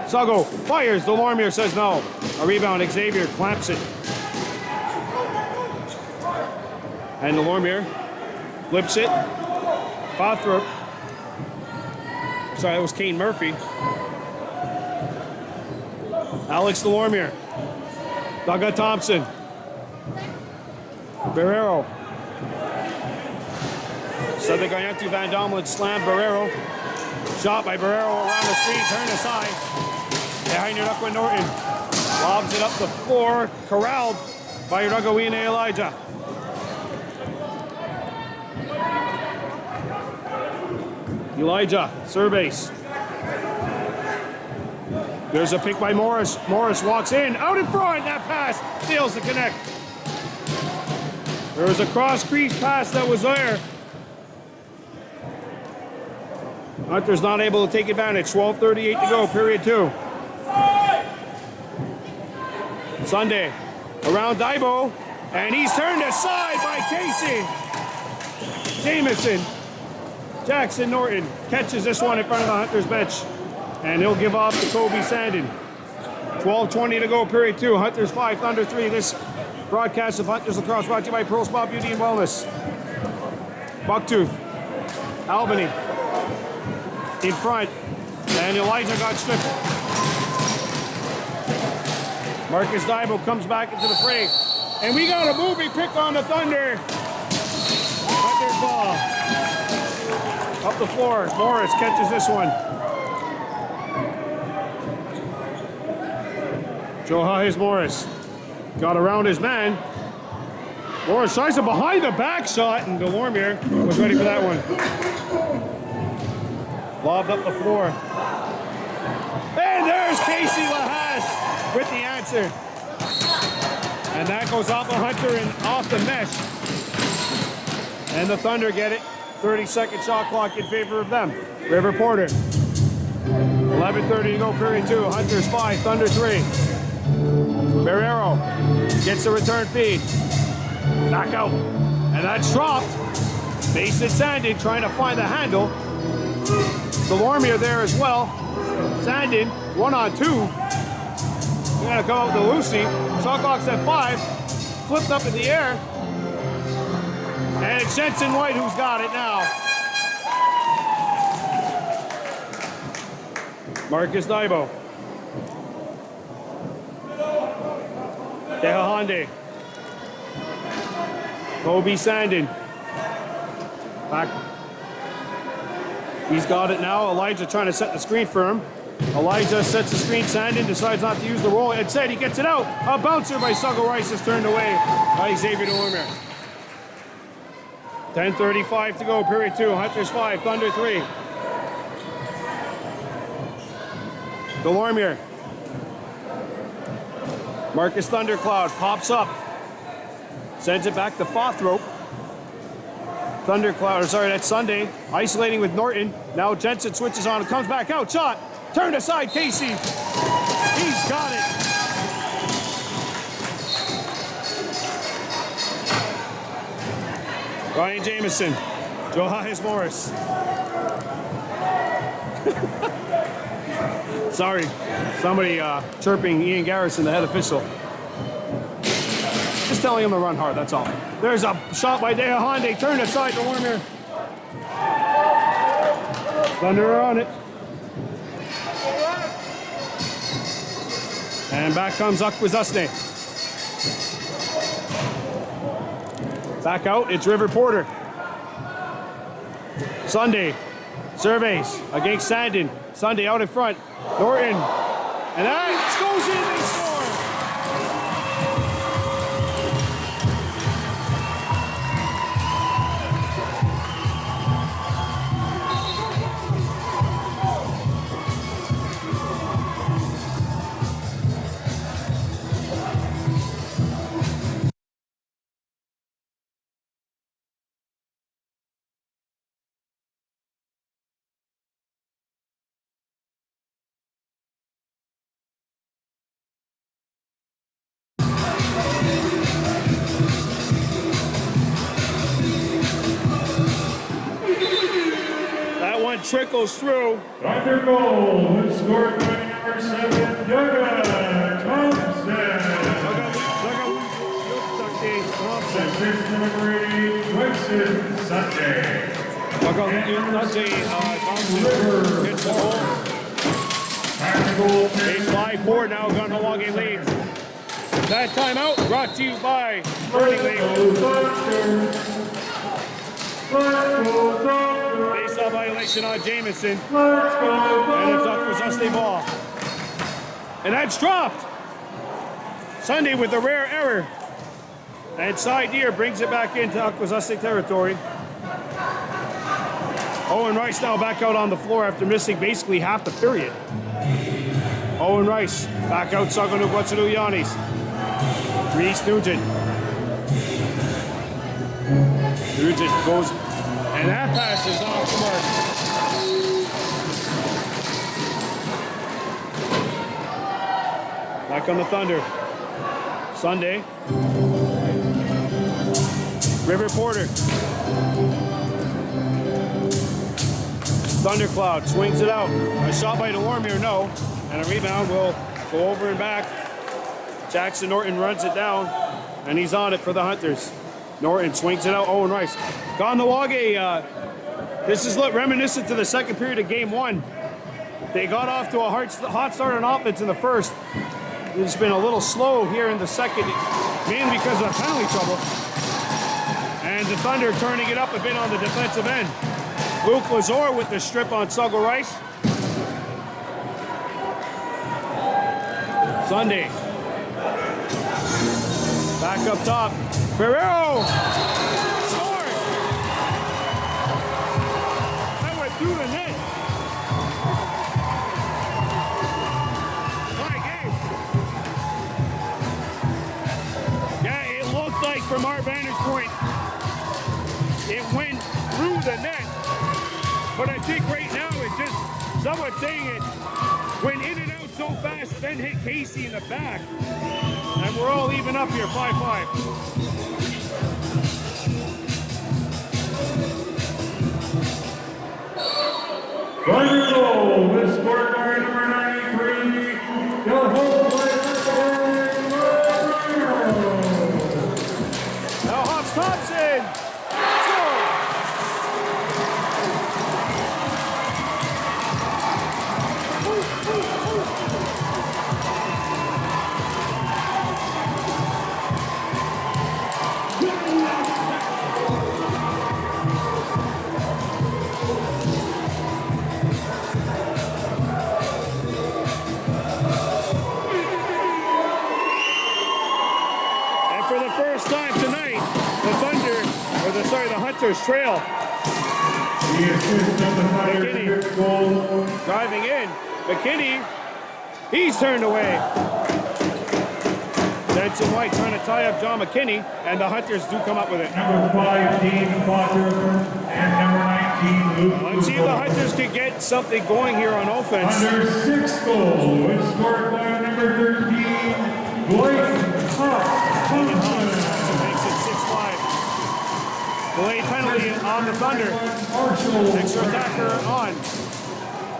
Sugo fires. Delormier says no. A rebound. Xavier clamps it. And Delormier flips it. Bothrop. Sorry, that was Kane Murphy. Alex Delormier. Douglas Thompson. Barrero. Cedric Gayantu Van Domlin slammed Barrero. Shot by Barrero around the screen, turned aside. Behind Akwa Norton. Lobs it up the floor, corralled by Ragawine Elijah. Elijah, surveys. There's a pick by Morris. Morris walks in, out in front, that pass fails to connect. There was a cross crease pass that was there. Hunter's not able to take advantage. 12:38 to go, period 2. Sunday around Daibo, and he's turned aside by Casey. Jamison. Jackson Norton catches this one in front of the Hunters bench, and he'll give off to Kobe Sandin. 12:20 to go, period 2. Hunters 5, Thunder 3. This broadcast of Hunters Lacrosse brought to you by Pearl Spa Beauty and Wellness. Bucktooth, Albany in front, and Elijah got stripped. Marcus Daibo comes back into the fray, and we got a movie pick on the Thunder. Thunder's ball. Up the floor, Morris catches this one. Johannes Morris got around his man. Morris tries a behind the back shot, and Delormier was ready for that one. Lobbed up the floor. And there's Casey Lahas with the answer. And that goes off a Hunter and off the mesh. And the Thunder get it. 30-second shot clock in favor of them. River Porter. 11:30 to go, period 2. Hunters 5, Thunder 3. Barrero gets a return feed. Back out. And that's dropped. Mason Sandin trying to find the handle. Delormier there as well. Sandin, 1-on-2. We're going to come out with the Lucy. Shot clock's at 5. Flipped up in the air. And it's Jensen White who's got it now. Marcus Daibo. Dehahande. Kobe Sandin. Back. He's got it now. Elijah trying to set the screen for him. Elijah sets the screen. Sandin decides not to use the roll. Instead, he gets it out. A bouncer by Suggo Rice is turned away by Xavier Delormier. 10:35 to go, period 2. Hunters 5, Thunder 3. Delormier. Marcus Thundercloud pops up. Sends it back to Fothrope. Thundercloud, sorry, that's Sunday. Isolating with Norton. Now Jensen switches on and comes back out. Shot. Turned aside, Casey. He's got it. Ryan Jamison. Johannes Morris. Sorry, somebody chirping Ian Garrison, the head official. Just telling him to run hard, that's all. There's a shot by Dehahande, turned aside to Warmer. Thunder are on it. And back comes Akwesasne. Back out, it's River Porter. Sunday surveys against Sandin. Sunday out in front. Norton. And that goes in, they score. Trickles through.
Thunder goal was scored by number 7, Yoga Thompson. Assist number 8, Weston Sunday.
Thompson hits the goal. It's 5-4 now, Kahnawake leads. That timeout brought to you by Burning League. Face-off violation on Jamison. And it's Akwesasne ball. And that's dropped. Sunday with a rare error. And Side Deer brings it back into Akwesasne territory. Owen Rice now back out on the floor after missing basically half the period. Owen Rice back out Saganu Yanis. Reese Nugent. Nugent goes, and that pass is off the mark. Back on the Thunder. Sunday. River Porter. Thundercloud swings it out. A shot by DeWarmere, no. And a rebound will go over and back. Jackson Norton runs it down, and he's on it for the Hunters. Norton swings it out. Owen Rice. Kahnawake, this is reminiscent to the second period of game 1. They got off to a hot start on offense in the first. It's been a little slow here in the second, mainly because of penalty trouble. And the Thunder turning it up a bit on the defensive end. Luke Lazor with the strip on Suggle Rice. Sunday. Back up top. Ferrero! Score! That went through the net. My game. Yeah, it looked like from our vantage point, it went through the net. But I think right now it's just someone saying it went in and out so fast, then hit Casey in the back. And we're all even up here, 5-5.
Thunder goal with scorecard number 93, your home player,
Now Hobbs Thompson. Score. And for the first time tonight, the Hunters trail.
the assist of the Thunder, fifth goal.
Driving in. McKinney, he's turned away. Denson White trying to tie up John McKinney, and the Hunters do come up with it.
Number 5, Dean Potter, and number 19, Luke.
Let's see if the Hunters can get something going here on offense.
Under sixth goal was scored by number 13, Blake Huff.
Makes it 6-5. Delayed penalty on the Thunder. Extra attacker on.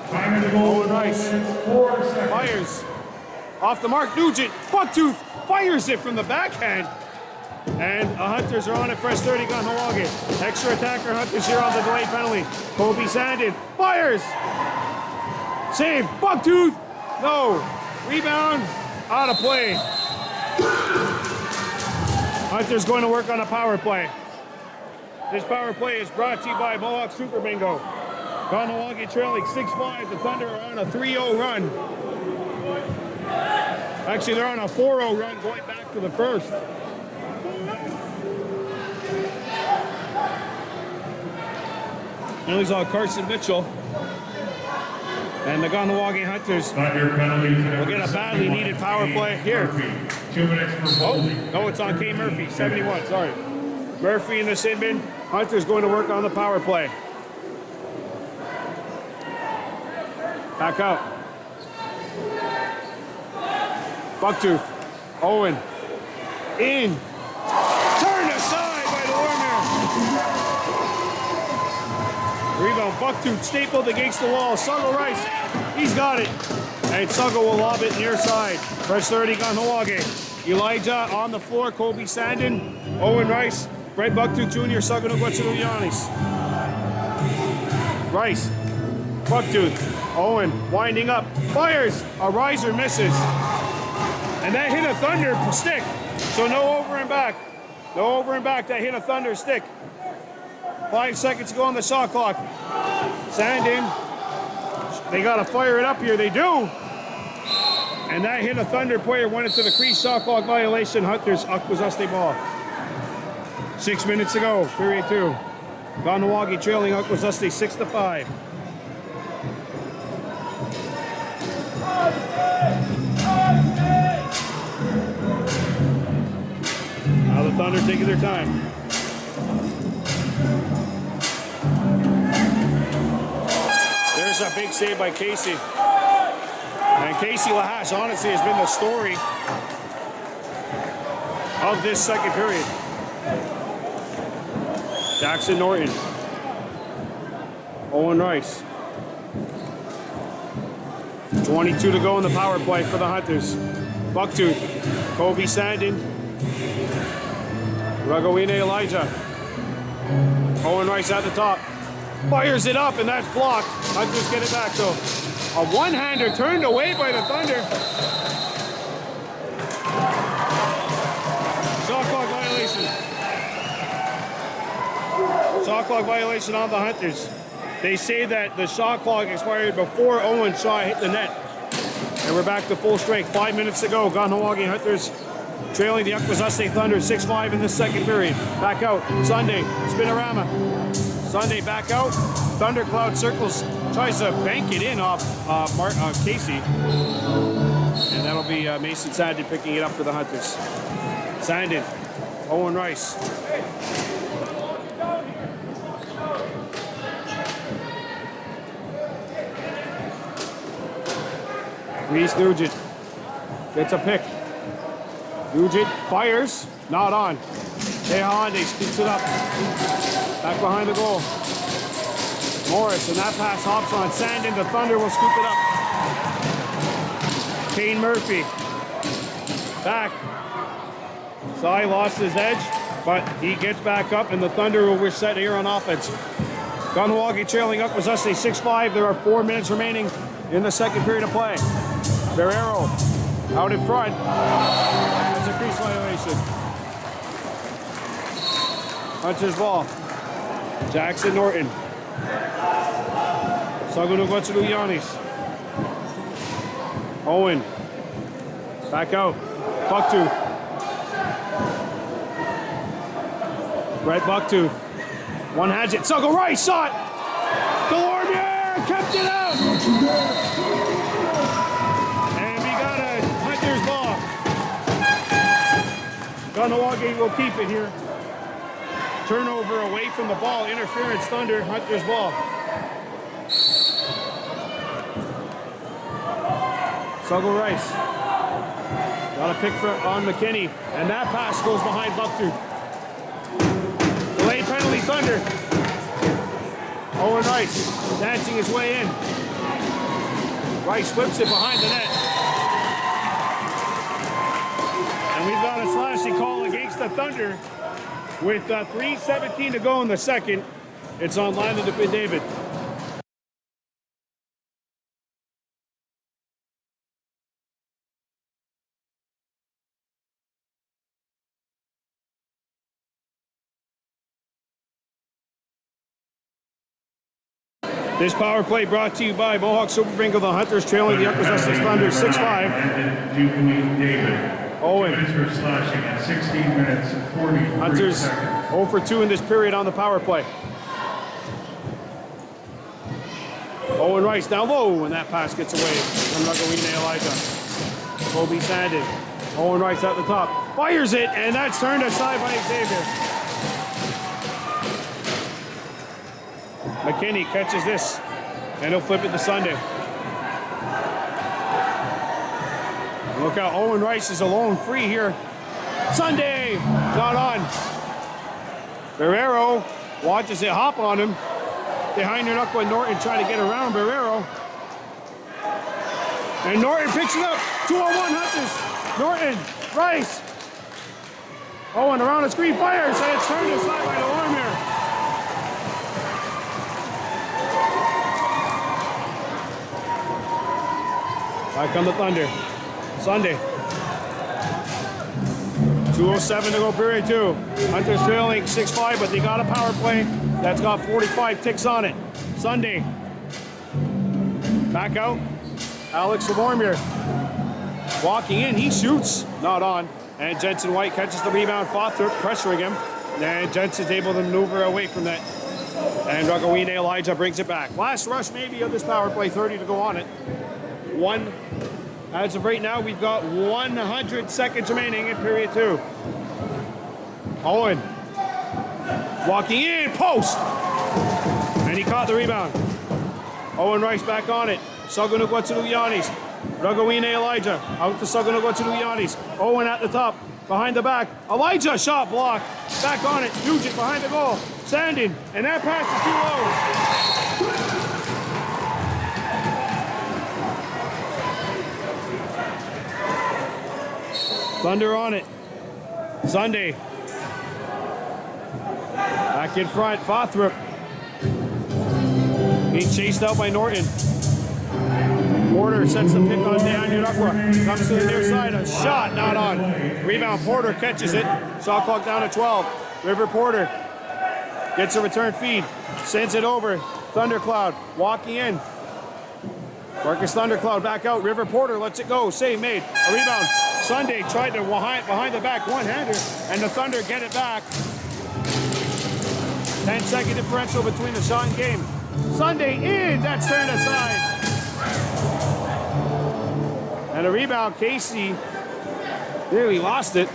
Time of the goal,
Owen Rice.
4 seconds.
Fires. Off the mark, Nugent. Bucktooth fires it from the backhand. And the Hunters are on it. Fresh 30 Kahnawake. Extra attacker Hunters here on the delayed penalty. Kobe Sandin fires. Save. Bucktooth. No. Rebound. Out of play. Hunters going to work on a power play. This power play is brought to you by Mohawk Super Bingo. Kahnawake trailing 6-5. The Thunder are on a 3-0 run. Actually, they're on a 4-0 run going back to the first. Penalties on Carson Mitchell. And the Kahnawake Hunters
Thunder penalty.
will get a badly needed power play here.
2 minutes for holding.
No, it's on K. Murphy, 71, sorry. Murphy in the sin bin. Hunter's going to work on the power play. Back out. Bucktooth. Owen. In. Turned aside by DeWarmere. Rebound. Bucktooth stapled against the wall. Suggle Rice. He's got it. And Suggle will lob it near side. Fresh 30 Kahnawake. Elijah on the floor. Kobe Sandin. Owen Rice. Brett Bucktooth Jr. Suggle Yanis. Rice. Bucktooth. Owen winding up. Fires. A riser misses. And that hit a Thunder stick. So no over and back. No over and back. That hit a Thunder stick. 5 seconds to go on the shot clock. Sandin. They got to fire it up here. They do. And that hit a Thunder player. Went into the crease. Shot clock violation. Hunters. Akwesasne ball. 6 minutes to go. Period 2. Kahnawake trailing Akwesasne 6-5. Now the Thunder taking their time. There's a big save by Casey. And Casey Lahash honestly has been the story of this second period. Jackson Norton. Owen Rice. 22 to go in the power play for the Hunters. Bucktooth. Kobe Sandin. Ragowine Elijah. Owen Rice at the top. Fires it up, and that's blocked. Hunters get it back, though. A one-hander turned away by the Thunder. Shot clock violation. Shot clock violation on the Hunters. They say that the shot clock expired before Owen's shot hit the net. And we're back to full strength. 5 minutes to go. Kahnawake Hunters trailing the Akwesasne Thunder 6-5 in the second period. Back out. Sunday. Spinorama. Sunday back out. Thundercloud circles. Tries to bank it in off Casey. And that'll be Mason Sandin picking it up for the Hunters. Sandin. Owen Rice. Reese Nugent gets a pick. Nugent fires, not on. Tehande scoops it up. Back behind the goal. Morris, and that pass hops on Sandin. The Thunder will scoop it up. Kane Murphy. Back. Sai lost his edge, but he gets back up, and the Thunder will reset here on offense. Kahnawake trailing Akwesasne 6-5. There are 4 minutes remaining in the second period of play. Guerrero out in front. That's a crease violation. Hunter's ball. Jackson Norton. Yanis. Owen. Back out. Bucktooth. Brett Bucktooth. One has it. Sago Rice shot. Delormier kept it out. Kahnawake will keep it here. Turnover away from the ball. Interference, Thunder. Hunter's ball. Sago Rice. Got a pick on McKinney. And that pass goes behind Bucktooth. Delayed penalty, Thunder. Owen Rice dancing his way in. Rice whips it behind the net. And we've got a slashing call against the Thunder with 3:17 to go in the second. It's on line to David. This power play brought to you by Mohawk Super Bingo. The Hunters trailing the Akwesasne Thunder 6-5. Owen.
For slashing at 16 minutes and 43
Hunters
seconds.
0 for 2 in this period on the power play. Owen Rice down low, and that pass gets away from Ragowine Elijah. Kobe Sandin. Owen Rice at the top. Fires it, and that's turned aside by Xavier. McKinney catches this, and he'll flip it to Sunday. Look out, Owen Rice is alone free here. Sunday, not on. Guerrero watches it hop on him. Behind Nunukwa and Norton trying to get around Guerrero. And Norton picks it up. 2-on-1 Hunters. Norton, Rice. Owen around the screen, fires, and it's turned aside by Delormier. Back come the Thunder. Sunday. 2:07 to go, period 2. Hunters trailing 6-5, but they got a power play that's got 45 ticks on it. Sunday. Back out. Alex Delormier. Walking in, he shoots. Not on. And Jensen White catches the rebound. Fothrup pressuring him. And Jensen's able to maneuver away from that. And Ragowine Elijah brings it back. Last rush maybe of this power play, 30 to go on it. As of right now, we've got 100 seconds remaining in period 2. Owen. Walking in, post! And he caught the rebound. Owen Rice back on it. Yanis. Ragawine Elijah out to Sagunago to Yanis. Owen at the top, behind the back. Elijah shot block. Back on it. Nugent behind the goal. Sandin, and that pass is too low. Thunder on it. Sunday. Back in front, Fothrop. Being chased out by Norton. Porter sets the pick on Dan Urakwa. Comes to the near side, a shot, not on. Rebound, Porter catches it. Shot clock down to 12. River Porter gets a return feed. Sends it over. Thundercloud walking in. Marcus Thundercloud back out. River Porter lets it go. Save made. A rebound. Sunday tried to behind the back one-hander, and the Thunder get it back. 10-second differential between the shot and game. Sunday in, that's turned aside. And a rebound, Casey nearly lost it.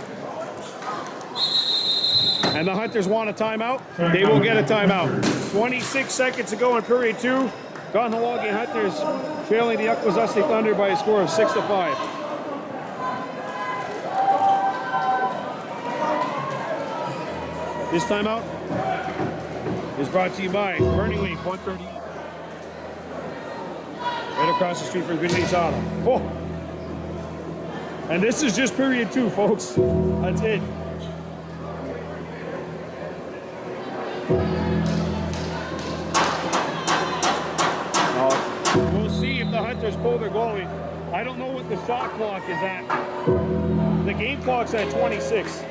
And the Hunters want a timeout. They will get a timeout. 26 seconds to go in period 2. Kahnawake Hunters trailing the Akwesasne Thunder by a score of 6-5. This timeout is brought to you by Burning Leaf 130. Right across the street from Goodney's Auto. Oh. And this is just period 2, folks. That's it. We'll see if the Hunters pull their goalie. I don't know what the shot clock is at. The game clock's at 26.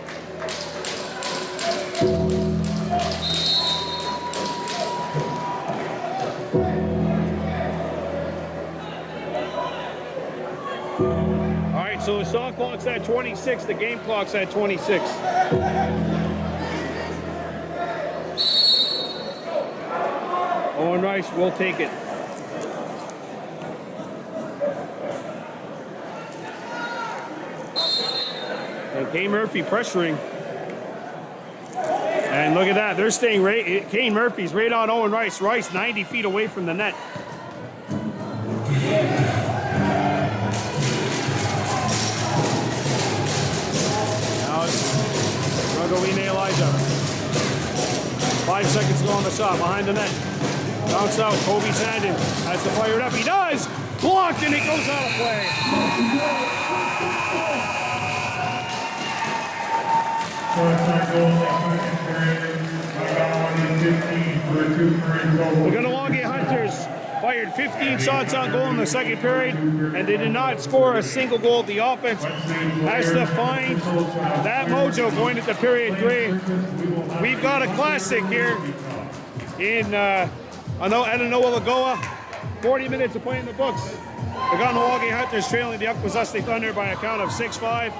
All right, so the shot clock's at 26, the game clock's at 26. Owen Rice will take it. And Kane Murphy pressuring. And look at that, they're staying right. Kane Murphy's right on Owen Rice. Rice 90 feet away from the net. Now it's Ragawine Elijah. 5 seconds to go on the shot, behind the net. Bounce out, Kobe Sandin has to fire it up. He does! Blocked, and it goes out of play. The Kahnawake Hunters fired 15 shots on goal in the second period, and they did not score a single goal. The offense has to find that mojo going into period 3. We've got a classic here in Ananoa Lagoa. 40 minutes of play in the books. The Kahnawake Hunters trailing the Akwesasne Thunder by a count of 6-5.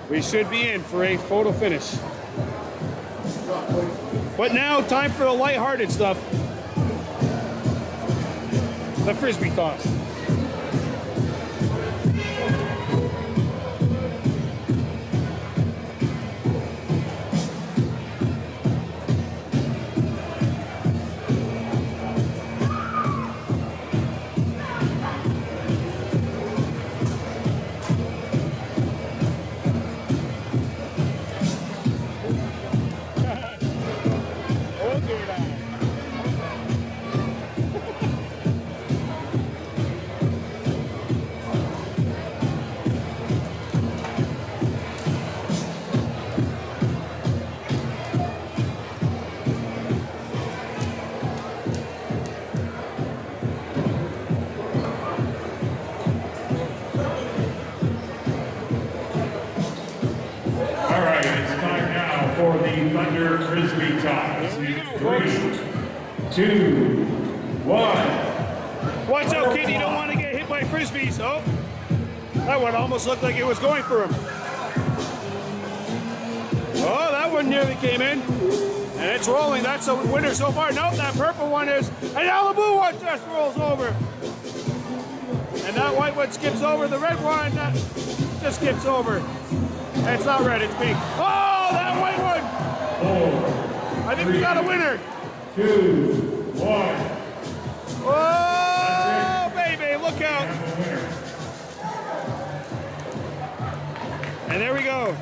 We should be in for a photo finish. But now, time for the lighthearted stuff. The Frisbee toss.
Thunder Frisbee toss. 3, 2, 1.
Watch out, kid. You don't want to get hit by Frisbees. Oh, that one almost looked like it was going for him. Oh, that one nearly came in. And it's rolling. That's a winner so far. Nope, that purple one is. And now the blue one just rolls over. And that white one skips over. The red one just skips over. And it's not red, it's pink. Oh, that white one!
4,
I think we got a winner.
2, 1.
Oh, baby, look out. And there we go.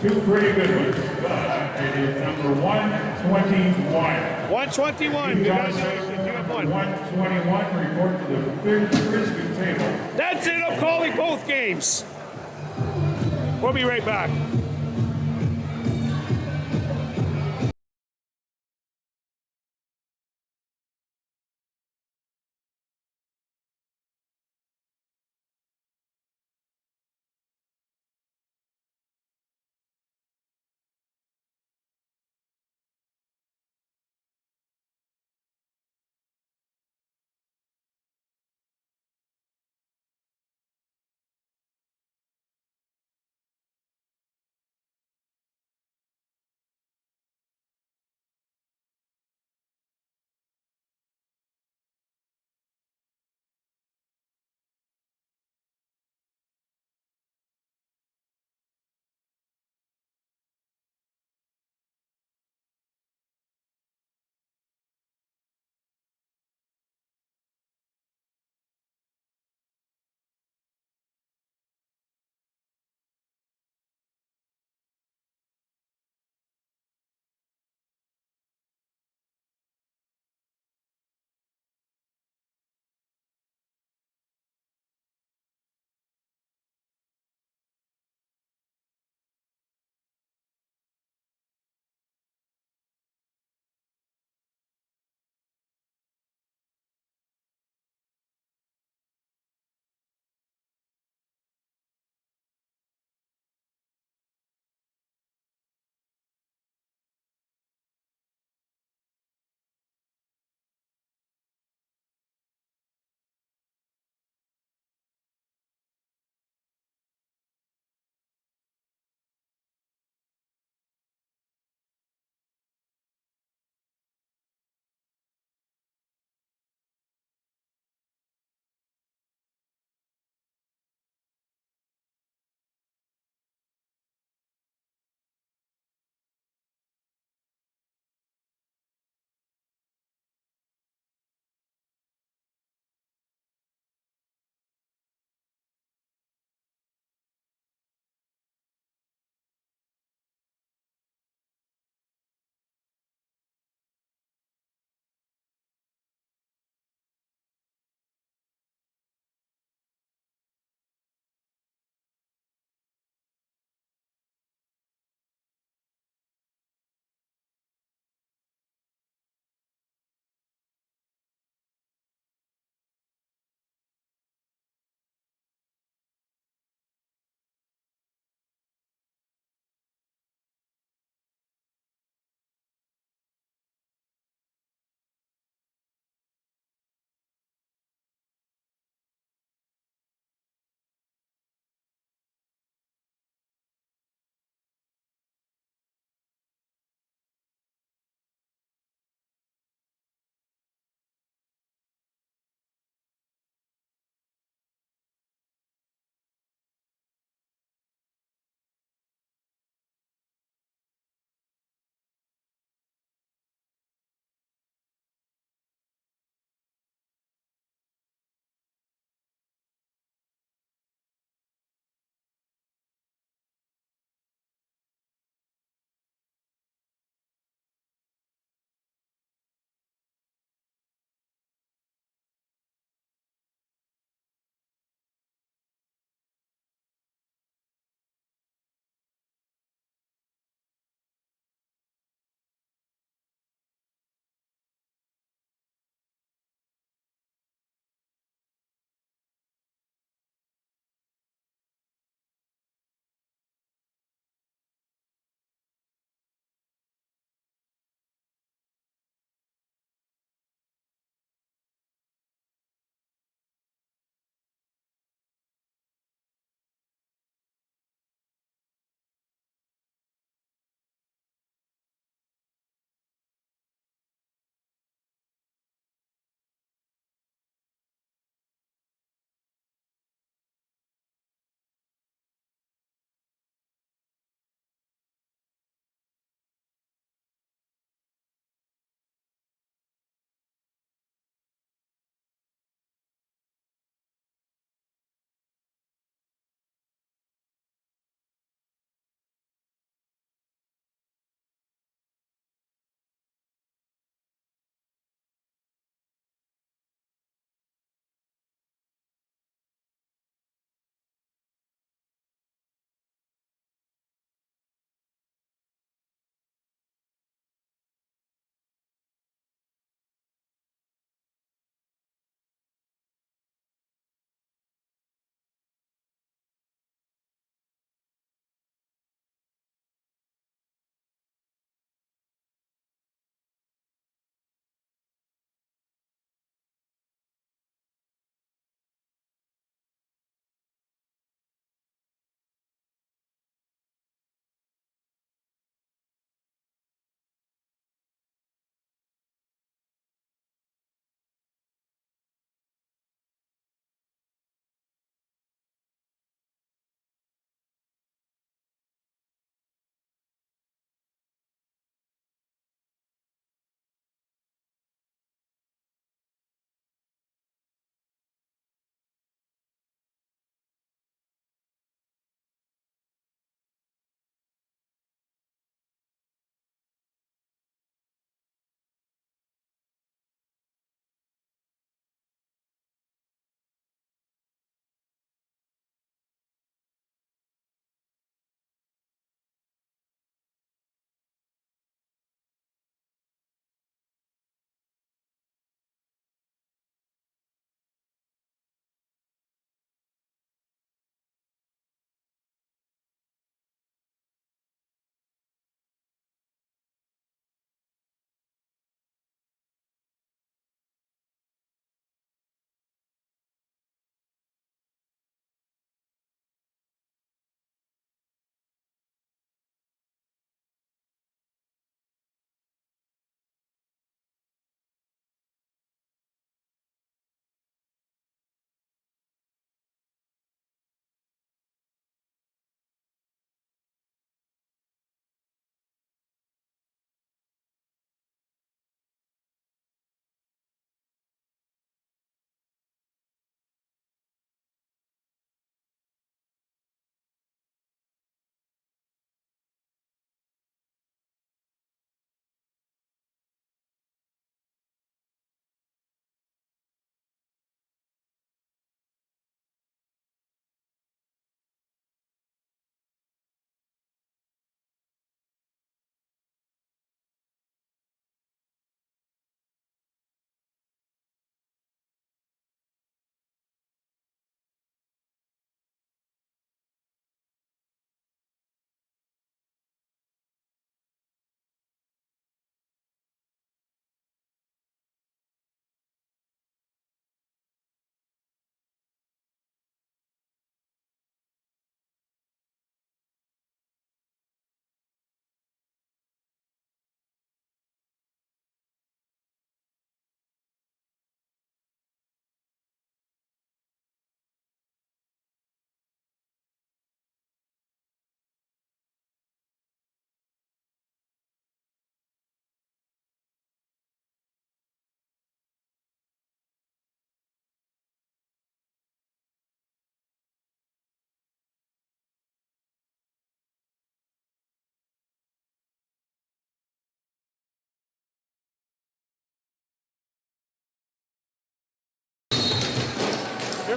Two pretty good ones, but it is number 121.
121. Congratulations, you have won.
121, report to the Frisbee table.
That's it. I'm calling both games. We'll be right back.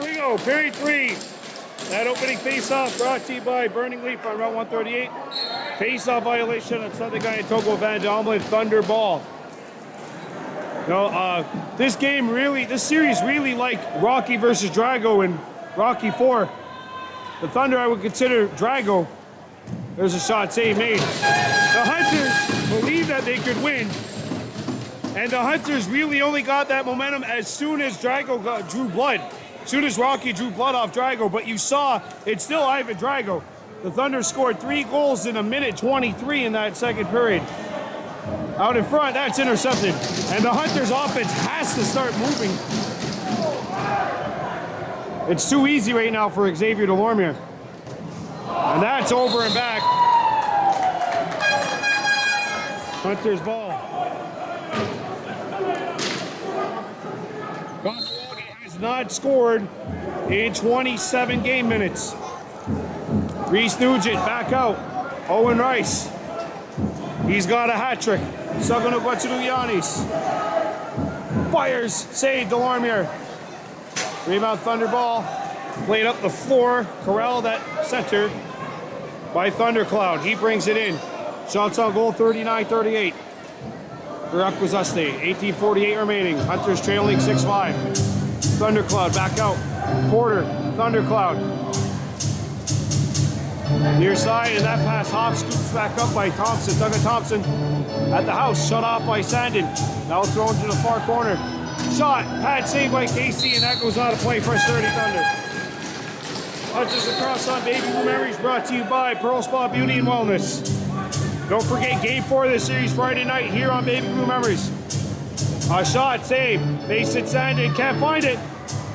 we go, period 3. That opening face-off brought to you by Burning Leaf on Route 138. Face-off violation of Southern Guy and Togo Van Domlin Thunder ball. No, this series really like Rocky versus Drago in Rocky 4. The Thunder I would consider Drago. There's a shot save made. The Hunters believed that they could win. And the Hunters really only got that momentum as soon as Drago drew blood. As soon as Rocky drew blood off Drago. But you saw, it's still Ivan Drago. The Thunder scored 3 goals in a minute 23 in that second period. Out in front, that's intercepted. And the Hunters offense has to start moving. It's too easy right now for Xavier Delormier. And that's over and back. Hunters ball. Kahnawake has not scored in 27 game minutes. Reese Nugent back out. Owen Rice. He's got a hat trick. Sagano Guatuluyanis. Fires. Save Delormier. Rebound Thunder ball. Played up the floor. Corral that center by Thundercloud. He brings it in. Shots on goal 39-38 for Akwesasne. 18:48 remaining. Hunters trailing 6-5. Thundercloud back out. Porter. Thundercloud. Near side, and that pass Hobbs scoops back up by Thompson. Douglas Thompson at the house. Shut off by Sandin. Now thrown to the far corner. Shot. Pad saved by Casey, and that goes out of play for Sturdy Thunder. Hunters across on Baby Blue Memories brought to you by Pearl Spa Beauty and Wellness. Don't forget Game 4 of the series Friday night here on Baby Blue Memories. A shot, save. Base it, Sandin, can't find it.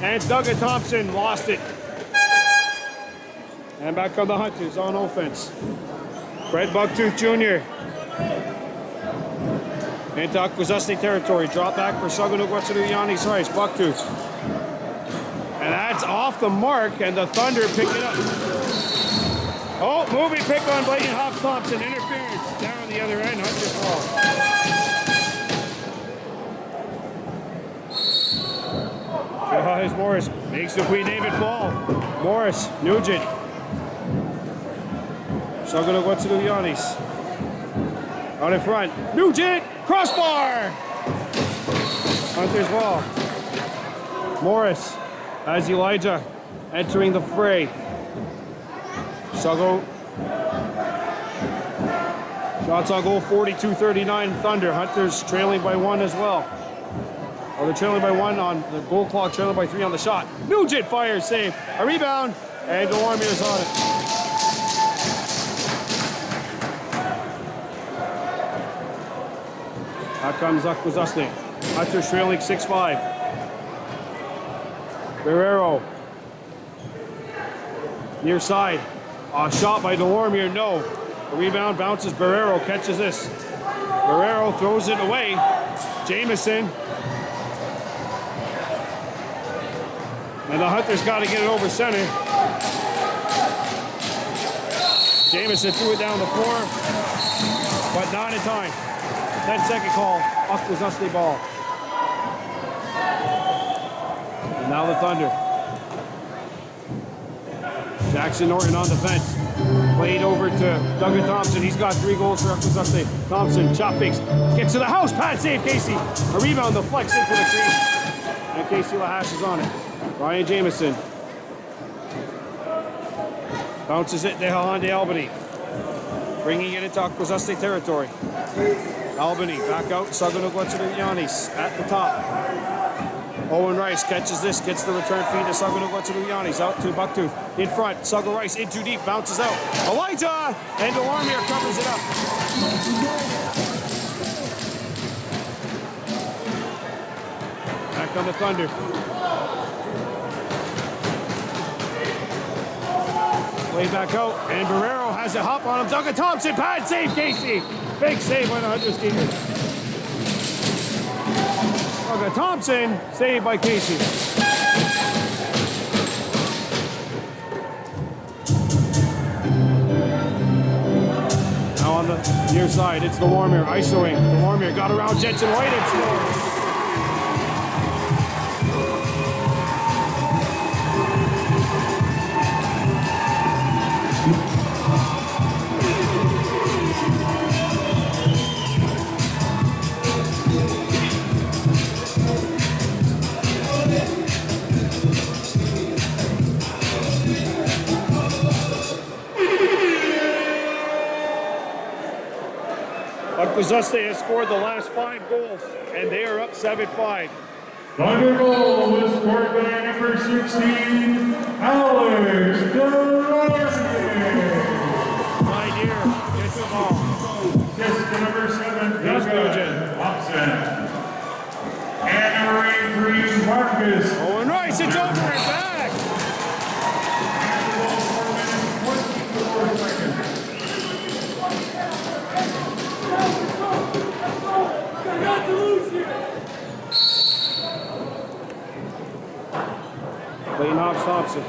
And Douglas Thompson lost it. And back on the Hunters on offense. Fred Bucktooth Jr. into Akwesasne territory. Drop back for Sagano Guatuluyanis Rice. Bucktooth. And that's off the mark, and the Thunder pick it up. Oh, moving pick on Bladen Hobbs Thompson. Interference down on the other end. Hunters ball. Here's Morris. Makes the Queen David fall. Morris. Nugent. Sagano Guatuluyanis. Out in front. Nugent. Crossbar. Hunters ball. Morris. As Elijah entering the fray. Sago. Shots on goal 42-39 Thunder. Hunters trailing by 1 as well. They're trailing by 1 on the goal clock, trailing by 3 on the shot. Nugent fires, save. A rebound, and Delormier's on it. Out comes Akwesasne. Hunters trailing 6-5. Guerrero. Near side. Shot by Delormier, no. The rebound bounces. Guerrero catches this. Guerrero throws it away. Jamison. And the Hunters got to get it over center. Jamison threw it down the floor, but not in time. 10-second call. Akwesasne ball. And now the Thunder. Jackson Norton on defense. Played over to Douglas Thompson. He's got 3 goals for Akwesasne. Thompson, chop fakes. Gets to the house. Pad save, Casey. A rebound, the flex into the crease. And Casey Lahash is on it. Ryan Jamison. Bounces it to Halande Albany. Bringing it into Akwesasne territory. Albany back out. Sagano Guatuluyanis at the top. Owen Rice catches this, gets the return feed to Sagano Guatuluyanis. Out to Bucktooth. In front, Sago Rice in too deep, bounces out. Elijah! And Delormier covers it up. Back on the Thunder. Play back out, and Barrero has a hop on him. Douglas Thompson, pad save, Casey! Big save by the Hunters keeper. Douglas Thompson, saved by Casey. Now on the near side, it's Delormier, isoing. Delormier got around Jensen White and scored. Akwesasne has scored the last 5 goals, and they are up 7-5.
Thunder goal was scored by number 16, Alex
My dear, gets the ball.
Assist to number 7,
Here's
Douglas
Nugent.
Thompson. And number 83, Marcus.
Owen Rice, it's over and back.
And 24 seconds.
Clayton Hobbs Thompson.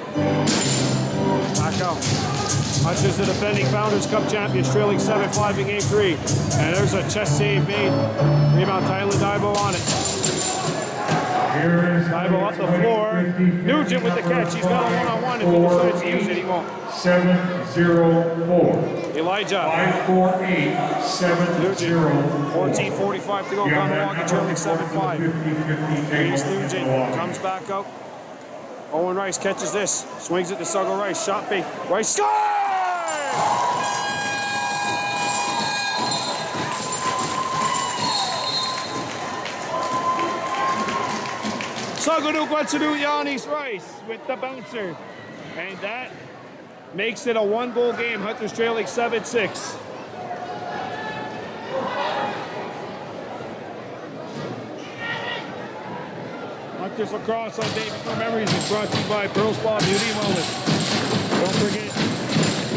Back out. Hunters the defending Founders Cup champions, trailing 7-5 in game 3. And there's a chest save made. Rebound, Tyler Dibo on it. Dibo up the floor. Nugent with the catch. He's got a one-on-one. If he decides to use it, he won't.
7-0-4.
Elijah.
5-4-8, 7-0.
14:45 to go. Kahnawake trailing 7-5. Reese Nugent comes back up. Owen Rice catches this. Swings it to Suggo Rice. Shot fake. Rice scores! Suggo Yanis Rice with the bouncer. And that makes it a 1-goal game. Hunters trailing 7-6. Hunters Lacrosse on David for Memories is brought to you by Pearl Spa Beauty and Wellness. Don't forget,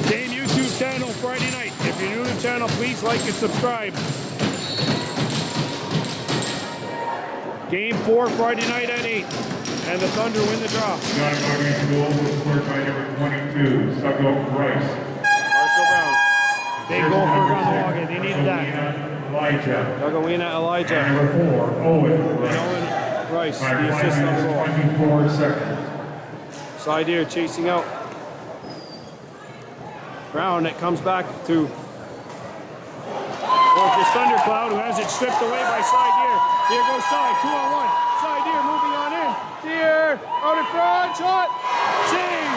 same YouTube channel Friday night. If you're new to the channel, please like and subscribe. Game 4 Friday night at 8. And the Thunder win the draw.
Kahnawake goal was scored by number 22, Suggo Rice.
Marshall Brown. Big goal for Kahnawake. They needed that.
Elijah.
Dugawina Elijah.
And number 4, Owen.
And Owen Rice,
By
the assist on the goal.
24 seconds.
Side here chasing out. Brown, it comes back to Gorgeous Thundercloud, who has it stripped away by Side here. Here goes Side, 2-on-1. Side here, moving on in. Here, out in front, shot, save.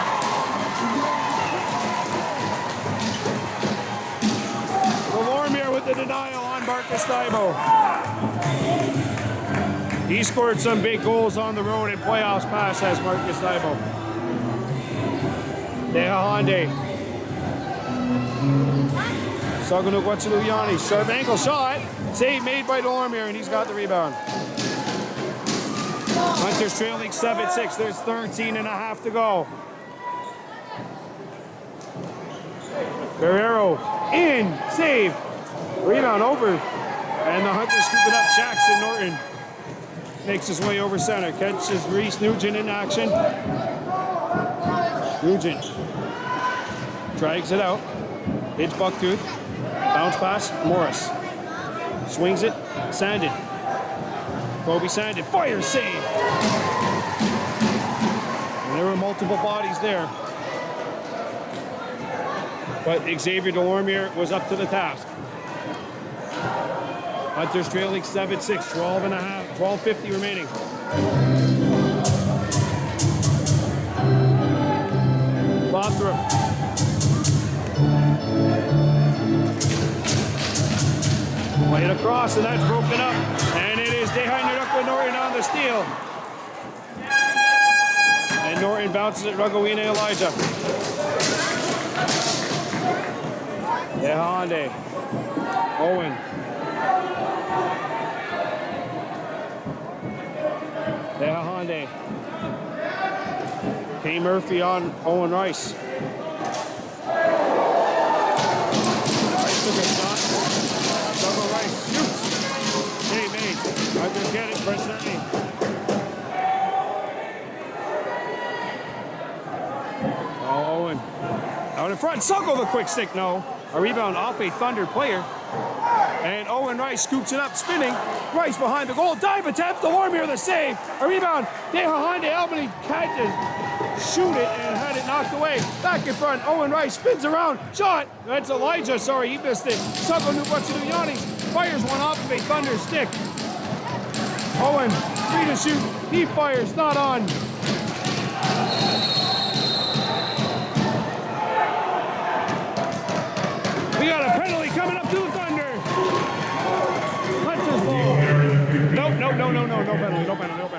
Lormier with the denial on Marcus Dibo. He scored some big goals on the road in playoffs past as Marcus Dibo. Deha Honde. Saganuk Watsaluyani. Sharp ankle shot. Save made by Lormier, and he's got the rebound. Hunters trailing 7-6. There's 13.5 to go. Guerrero in. Save. Rebound over. And the Hunters scoop it up. Jackson Norton makes his way over center. Catches Reese Nugent in action. Nugent drags it out. Hits Bucktooth. Bounce pass. Morris. Swings it. Sandin. Kobe Sandin. Fire save. And there were multiple bodies there. But Xavier Delormier was up to the task. Hunters trailing 7-6, 12.50 remaining. Lothrop. Play it across, and that's broken up. And it is Dehainarukwa Norton on the steal. And Norton bounces it, Rugawina Elijah. Dehande. Owen. Dehande. K. Murphy on Owen Rice. Rice took a shot. Double Rice shoots. K made. Hunters get it. Press 9. Oh, Owen. Out in front. Suggo the quick stick. No. A rebound off a Thunder player. And Owen Rice scoops it up, spinning. Rice behind the goal. Dive attempt. Delormier the save. A rebound. Dehahande Albany tried to shoot it and had it knocked away. Back in front. Owen Rice spins around. Shot. That's Elijah. Sorry, he missed it. Sako Nubatsinuyanis fires one off of a Thunder stick. Owen, free to shoot. He fires. Not on. We got a penalty coming up to the Thunder. Hunter's ball. No penalty.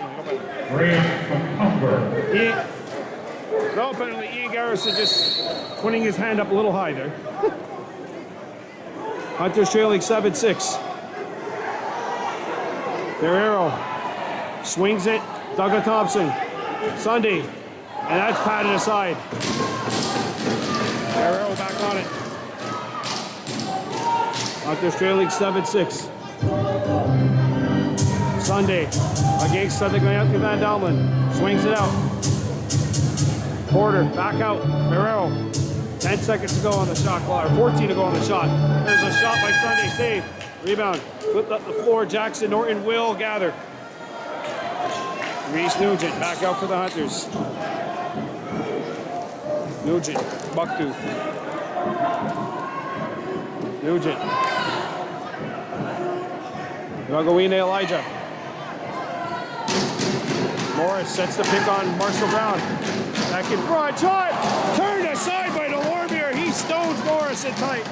Graham from Humber.
No penalty. Ian Garrison just putting his hand up a little high there. Hunter's trailing 7-6. Guerrero swings it. Douglas Thompson. Sunday. And that's patted aside. Guerrero back on it. Hunter's trailing 7-6. Sunday against something going out to Van Dalman. Swings it out. Porter back out. Guerrero. 10 seconds to go on the shot clock, or 14 to go on the shot. There's a shot by Sunday. Save. Rebound. Flipped up the floor. Jackson Norton will gather. Reese Nugent back out for the Hunters. Nugent. Bucktooth. Nugent. Ragowine Elijah. Morris sets the pick on Marshall Brown. Back in front. Shot! Turned aside by Delormier. He stones Morris at tight.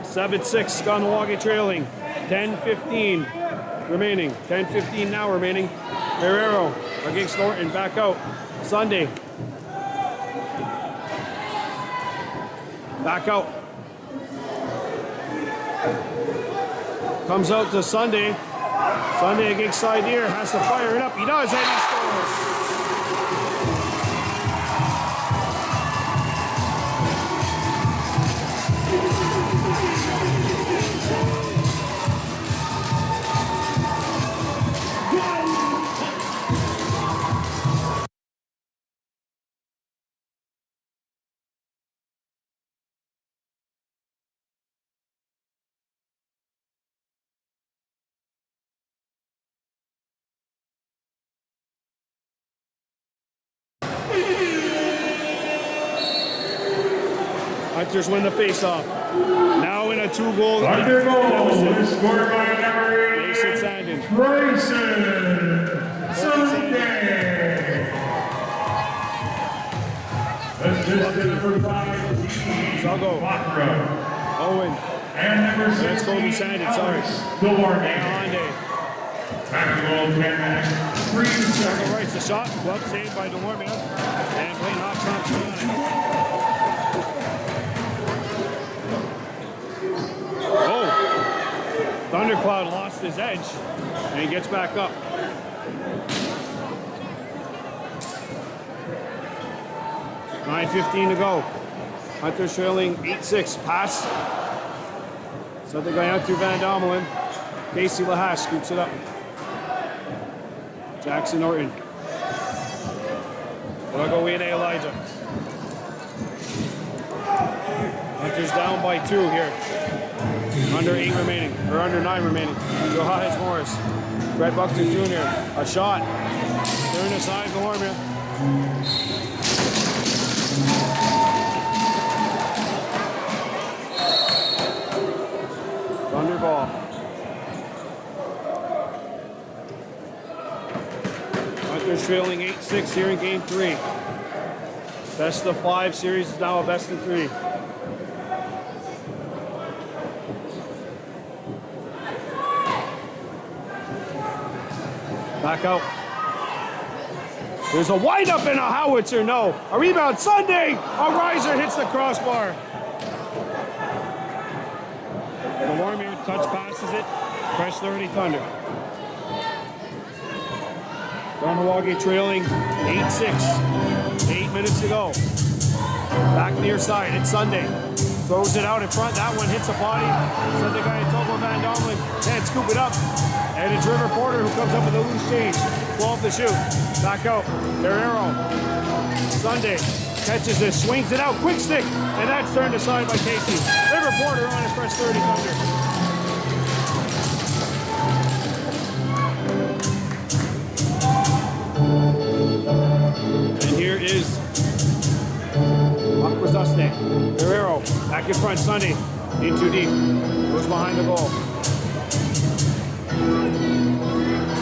(7-6) Kahnawake trailing. 10:15 remaining. 10:15 now remaining. Guerrero against Norton. Back out. Sunday. Back out. Comes out to Sunday. Sunday against Sideer. Has to fire it up. He does, and he scores. Hunters win the faceoff. Now in a 2-goal.
Thunder goal is scored by number 8,
Jason Sandin.
Bryson Sunday. Assistant number 5,
Zago.
Quattro.
Owen.
And number 16,
That's Kobe Sandin, sorry.
Delorme.
Hyundai.
Back to goal, 10 minutes. 3
Zago
seconds.
Rice, the shot. Glove saved by Delorme. And Blaine Hawks Thompson on it. Oh! Thundercloud lost his edge. And he gets back up. .9:15 to go. Hunter trailing 8-6. Pass. Something going out to Van Domelin. Casey Lahash scoops it up. Jackson Norton. Ragowine Elijah. Hunter's down by 2 here. Under 8 remaining, or under 9 remaining. Johannes Morris. Brett Buxton Jr. A shot. Turn aside Delorme. Thunder ball. Hunters trailing 8-6 here in game 3. Best of 5 series is now a best of 3. Back out. There's a wind-up and a howitzer, no. A rebound, Sunday! A riser hits the crossbar. Delorme touch passes it. Fresh 30 Thunder. Kahnawake trailing 8-6. 8 minutes to go. Back near side, it's Sunday. Throws it out in front, that one hits a body. Sunday guy Togo Van Domlin can't scoop it up. And it's River Porter who comes up with a loose change. 12 to shoot. Back out. Guerrero. Sunday catches this, swings it out, quick stick, and that's turned aside by Casey. River Porter on his first 30 Thunder. here is Akwesasne. Guerrero back in front. Sunday in too deep. Goes behind the goal.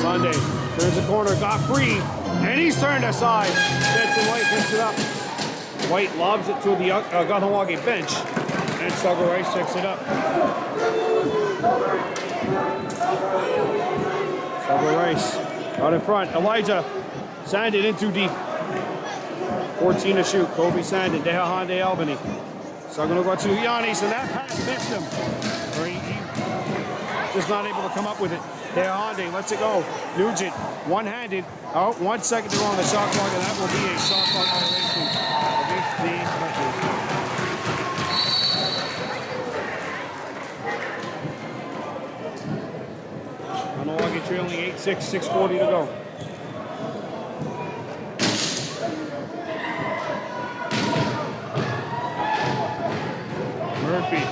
Sunday turns the corner. Got free. And he's turned aside. Benson White picks it up. White lobs it to the Kahnawake bench. And Stugger Rice checks it up. Stugger Rice out in front. Elijah Sandin in too deep. 14 to shoot. Kobe Sandin. Deha Hyundai Albany. So going to go to Giannis, and that pass missed him. Or he just not able to come up with it. Deha Hyundai lets it go. Nugent, one-handed. Out, 1 second to go on the shot clock, and that will be a shot clock violation against the Kahnawake trailing 8-6, 6:40 to go. Murphy.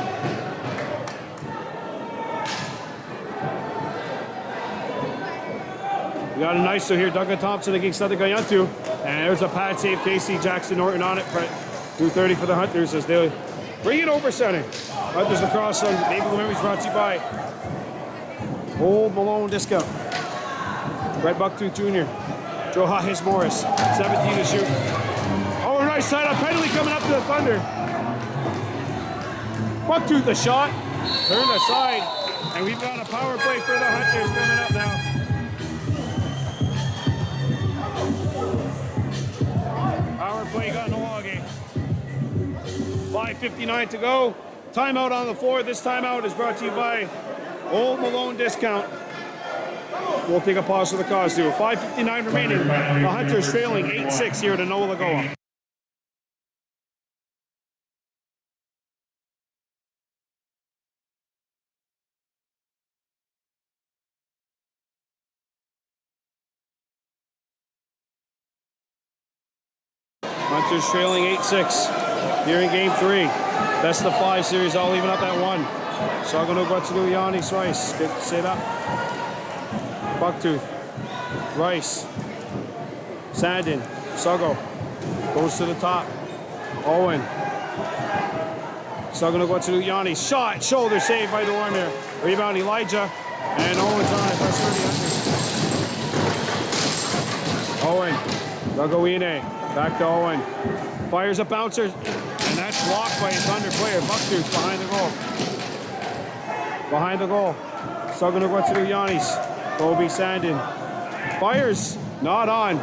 We got an ISO here. Duncan Thompson against Kayantu. And there's a pad save. Casey Jackson Norton on it. 2:30 for the Hunters as they bring it over center. Hunters across on Maple Memories brought to you by Old Malone Discount. Red Bucktooth Jr. Joe Hayes Morris. 17 to shoot. Oh, nice side up penalty coming up to the Thunder. Bucktooth the shot. Turned aside. And we've got a power play for the Hunters coming up now. Power play Kahnawake. 5:59 to go. Timeout on the floor. This timeout is brought to you by Old Malone Discount. We'll take a pause for the cause too. 5:59 remaining. The Hunters trailing 8-6 here to Noah Lagoa. Hunters trailing 8-6 here in game 3. Best of 5 series, all even up at 1. So going to go to Giannis Rice. Get set up. Bucktooth. Rice. Sandin. Suggo. Goes to the top. Owen. So going to go to Giannis. Shot. Shoulder save by Dormier. Rebound Elijah. And Owen's on it. That's 30 Owen. Lagoine. Back to Owen. Fires a bouncer. And that's blocked by a Thunder player. Bucktooth behind the goal. Behind the goal. So going to go to Giannis. Kobe Sandin. Fires. Not on.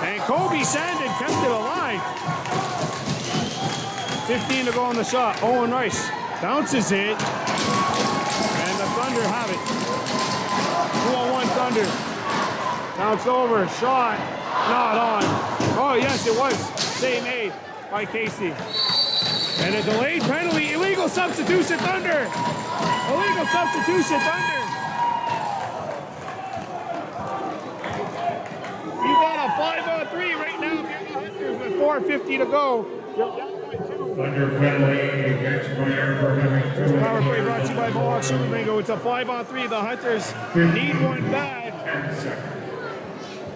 And Kobe Sandin kept it alive. 15 to go on the shot. Owen Rice bounces it. And the Thunder have it. 2-on-1 Thunder. Bounce over. Shot. Not on. Oh, yes, it was. Save made by Casey. And a delayed penalty. Illegal substitution, Thunder. Illegal substitution, Thunder. You got a 5-on-3 right now. With 4:50 to go.
Thunder penalty against Boyer for having two.
Power play brought to you by Mohawk Super Bingo. It's a 5-on-3. The Hunters need one bad.
10 seconds.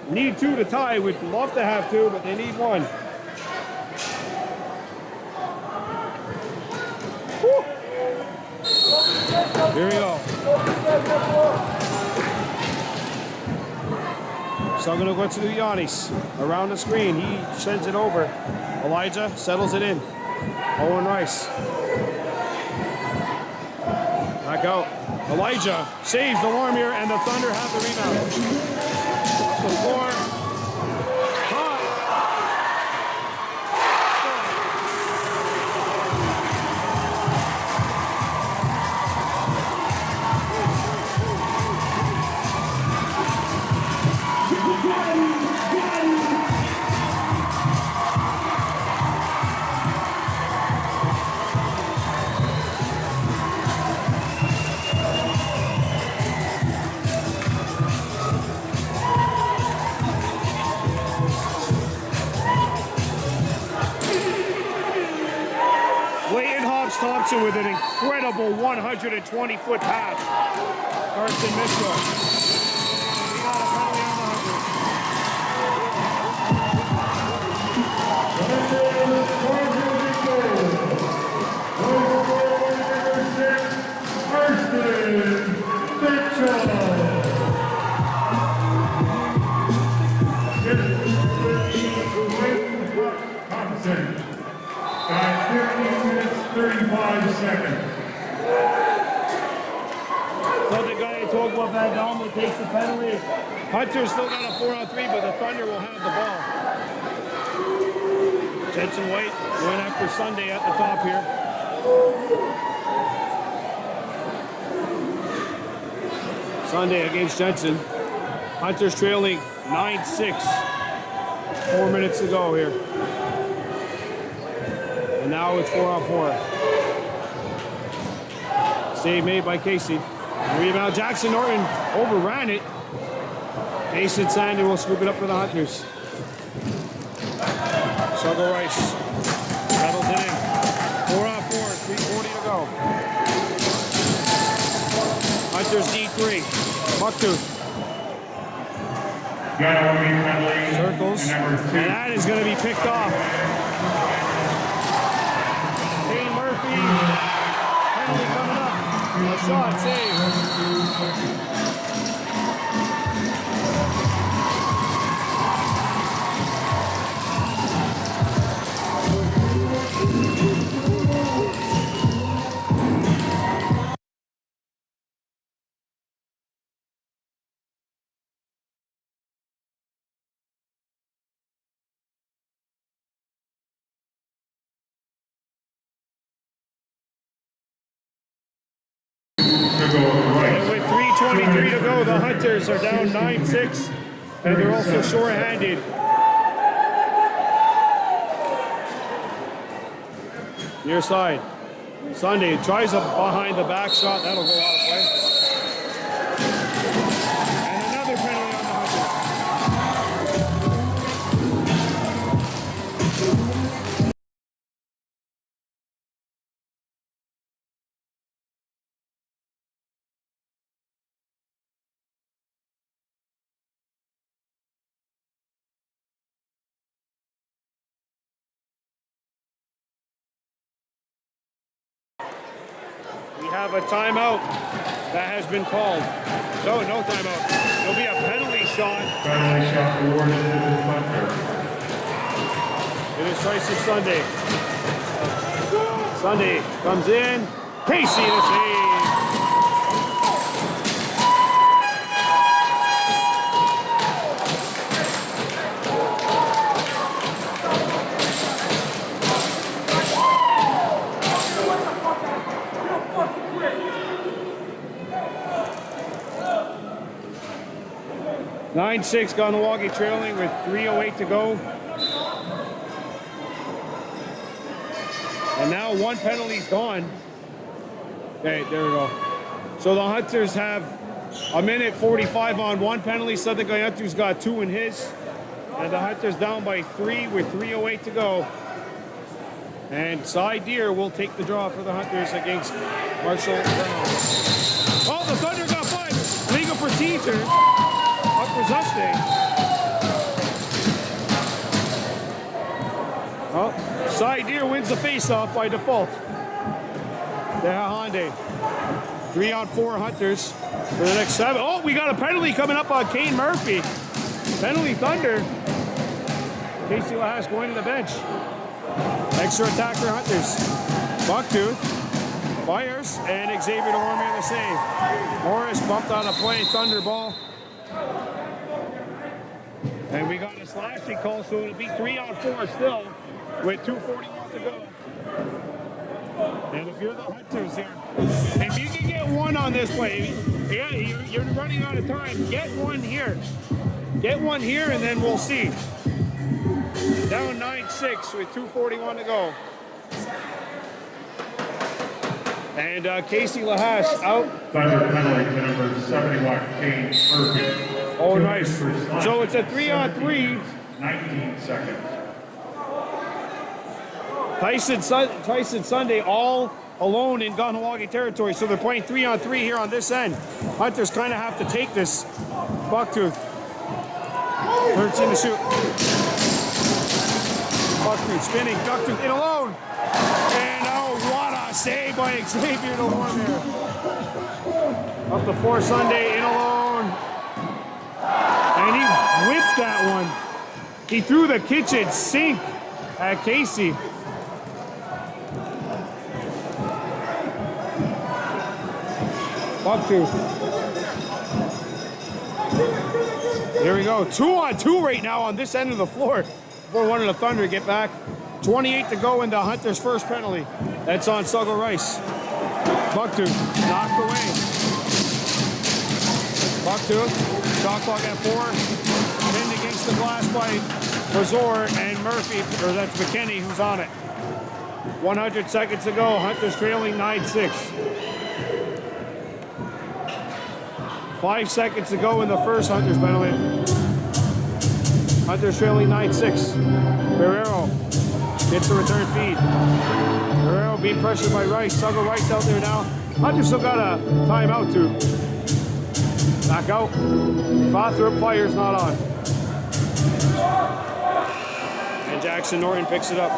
Need 2 to tie. We'd love to have 2, but they need 1. Woo. Here we go. So I'm going to go to Giannis. Around the screen. He sends it over. Elijah settles it in. Owen Rice. Back out. Elijah saves the Lormier, and the Thunder have the rebound. Up the floor. Hot. Thompson with an incredible 120-foot pass. Carson Mitchell. He got a penalty on the Hunters. 4-on-3. Hunters still got a 4-on-3, but the Thunder will have the ball. Jensen White going after Sunday at the top here. Sunday against Jensen. Hunters trailing 9-6. 4 minutes to go here. And now it's 4-on-4. Save made by Casey. Rebound, Jackson Norton overran it. Mason Sandy will scoop it up for the Hunters. Struggle Rice settles it in. 4-on-4, 3:40 to go. Hunters D3. Bucktooth. Circles. And that is going to be picked off. Kane Murphy. Penalty coming up. A shot save. And with 3:23 to go, the Hunters are down 9-6, and they're also short-handed. Near side. Sunday tries a behind the back shot. That'll go out of play. And another penalty on the Hunters. We have a timeout that has been called. No timeout. There'll be a penalty shot.
Penalty shot awarded to the Thunder.
It is Tyson Sunday. Sunday comes in. Casey the save. Nine-6, Kahnawake trailing with 3:08 to go. And now one penalty's gone. Okay, there we go. So the Hunters have a minute 45 on one penalty. Southern Guyatu's got 2 in his. And the Hunters down by 3 with 3:08 to go. And Cy Deer will take the draw for the Hunters against Marshall Brown. Oh, the Thunder got 5. Legal procedure. Akwesasne. Well, Cy Deer wins the face-off by default. Honda. 3-on-4 Hunters for the next 7. Oh, we got a penalty coming up on Kane Murphy. Penalty Thunder. Casey Lahas going to the bench. Extra attacker Hunters. Bucktooth fires, and Xavier Delorme the save. Morris bumped on a play, Thunder ball. And we got a slashing call, so it'll be 3-on-4 still with 2:41 to go. And if you're the Hunters here, if you can get one on this play, yeah, you're running out of time. Get one here. Get one here, and then we'll see. Down 9-6 with 2:41 to go. And Casey Lahas out.
Thunder penalty to number 71, Kane Murphy.
Oh, nice. So it's a 3-on-3.
19 seconds.
Tyson Sunday all alone in Kahnawake territory. So they're playing 3-on-3 here on this end. Hunters kind of have to take this. Bucktooth. 13 to shoot. Bucktooth spinning. Bucktooth in alone. And oh, what a save by Xavier Delorme there. Up the 4 Sunday in alone. And he whipped that one. He threw the kitchen sink at Casey. Bucktooth. Here we go. 2-on-2 right now on this end of the floor before one of the Thunder get back. 28 to go in the Hunters' first penalty. That's on Suggle Rice. Bucktu knocked away. Bucktu, shot clock at 4. Pinned against the glass by Razor and Murphy, or that's McKinney who's on it. 100 seconds to go. Hunters trailing 9-6. 5 seconds to go in the first Hunters penalty. Hunters trailing 9-6. Guerrero gets the return feed. Guerrero being pressured by Rice. Suggle Rice out there now. Hunters still got a timeout too. Back out. Bothrop fires not on. And Jackson Norton picks it up.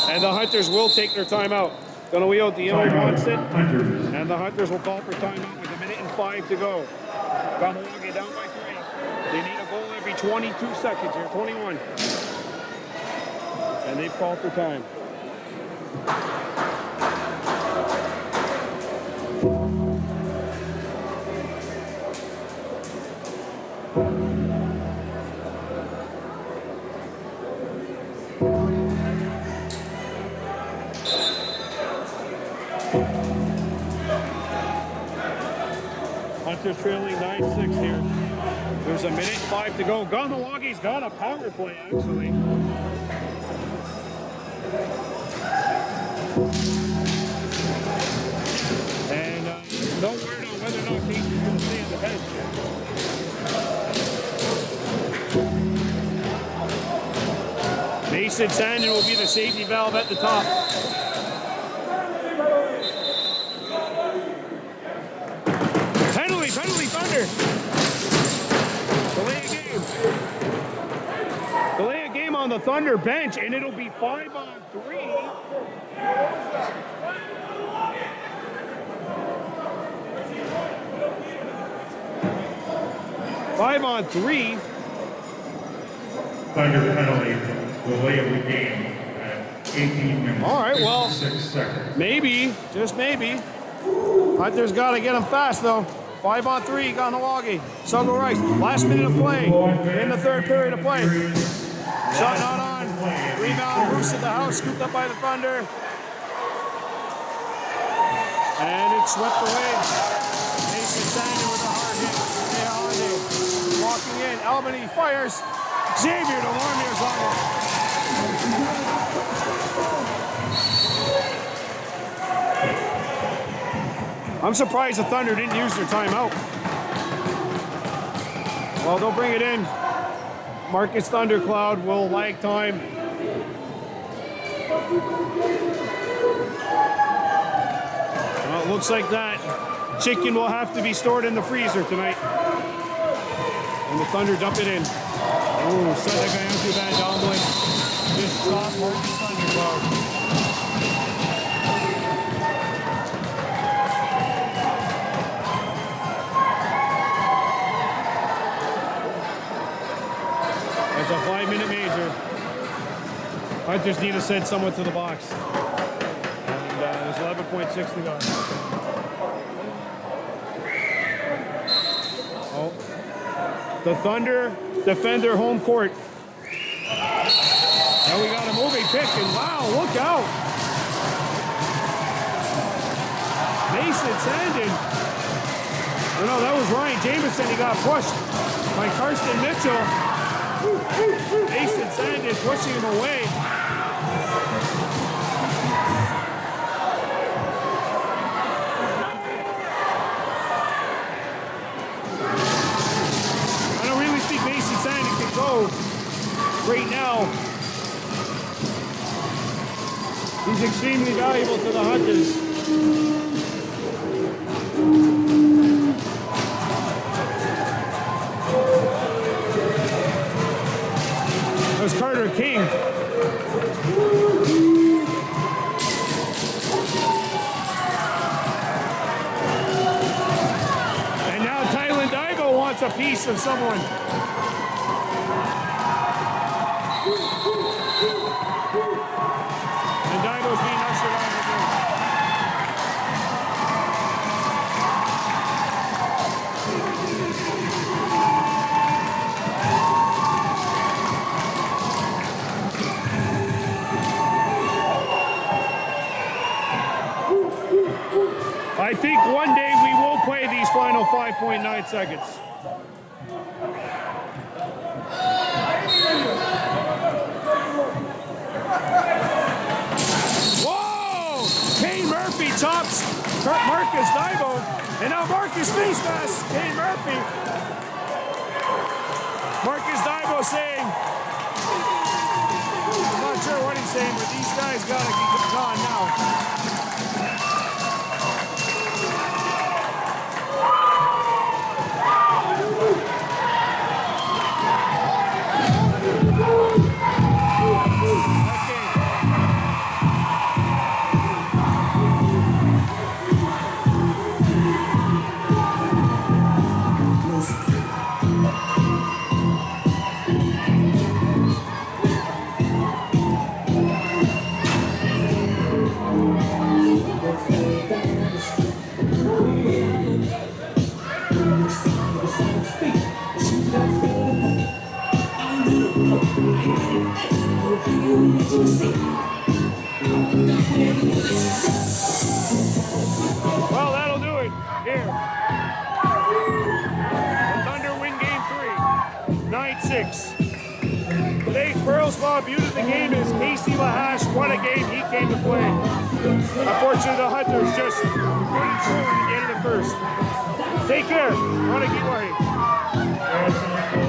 And the Hunters will take their timeout. Donawio Dion wants it. And the Hunters will call for timeout with 1:05 to go. Kahnawake down by 3. They need a goal every 22 seconds here, 21. And they've called for time. Hunters trailing 9-6 here. There's 1:05 to go. Kahnawake got a power play, actually. And no word on whether or not Casey's going to stay on the bench. Mason Sandin will be the safety valve at the top. Penalty, Thunder. Delay a game on the Thunder bench, and it'll be 5-on-3. 5-on-3.
Thunder penalty, delay of the game at 18 minutes.
All right, well,
6 seconds.
maybe, just maybe. Hunters got to get them fast, though. 5-on-3, Kahnawake. Suggle Rice, last minute of play in the third period of play. Shot not on. Rebound, Roos at the house, scooped up by the Thunder. And it's swept away. Mason Sandin with a hard hit. Keahane walking in. Albany fires. Xavier Delorme's on it. I'm surprised the Thunder didn't use their timeout. Well, they'll bring it in. Marcus Thundercloud will lag time. Well, it looks like that chicken will have to be stored in the freezer tonight. And the Thunder dump it in. Ooh, Sadega Andrew Van Domblin. Just stop Marcus Thundercloud. It's a 5-minute major. Hunters need to send someone to the box. And there's 11.6 to go. Oh. The Thunder defend their home court. Now we got a moving pick, and wow, look out. Mason Sandin. Oh, no, that was Ryan Jameson. He got pushed by Karsten Mitchell. Mason Sandin pushing him away. I don't really think Mason Sandin can go right now. He's extremely valuable to the Hunters. There's Carter King. And now Tylen Daigo wants a piece of someone. And Daigo's being ushered out of the game. 5.9 seconds. Whoa! Kane Murphy tops Marcus Dibo, and now Marcus face mask Kane Murphy. Marcus Dibo saying, I'm not sure what he's saying, but these guys gotta be gone now. Well, that'll do it. Here. The Thunder win game 3, 9-6. Today's Pearl Spot beauty of the game is Casey Lahash. What a game he came to play. Unfortunately, the Hunters just couldn't score at the end of the first. Take care. Kahnawake.
Yes,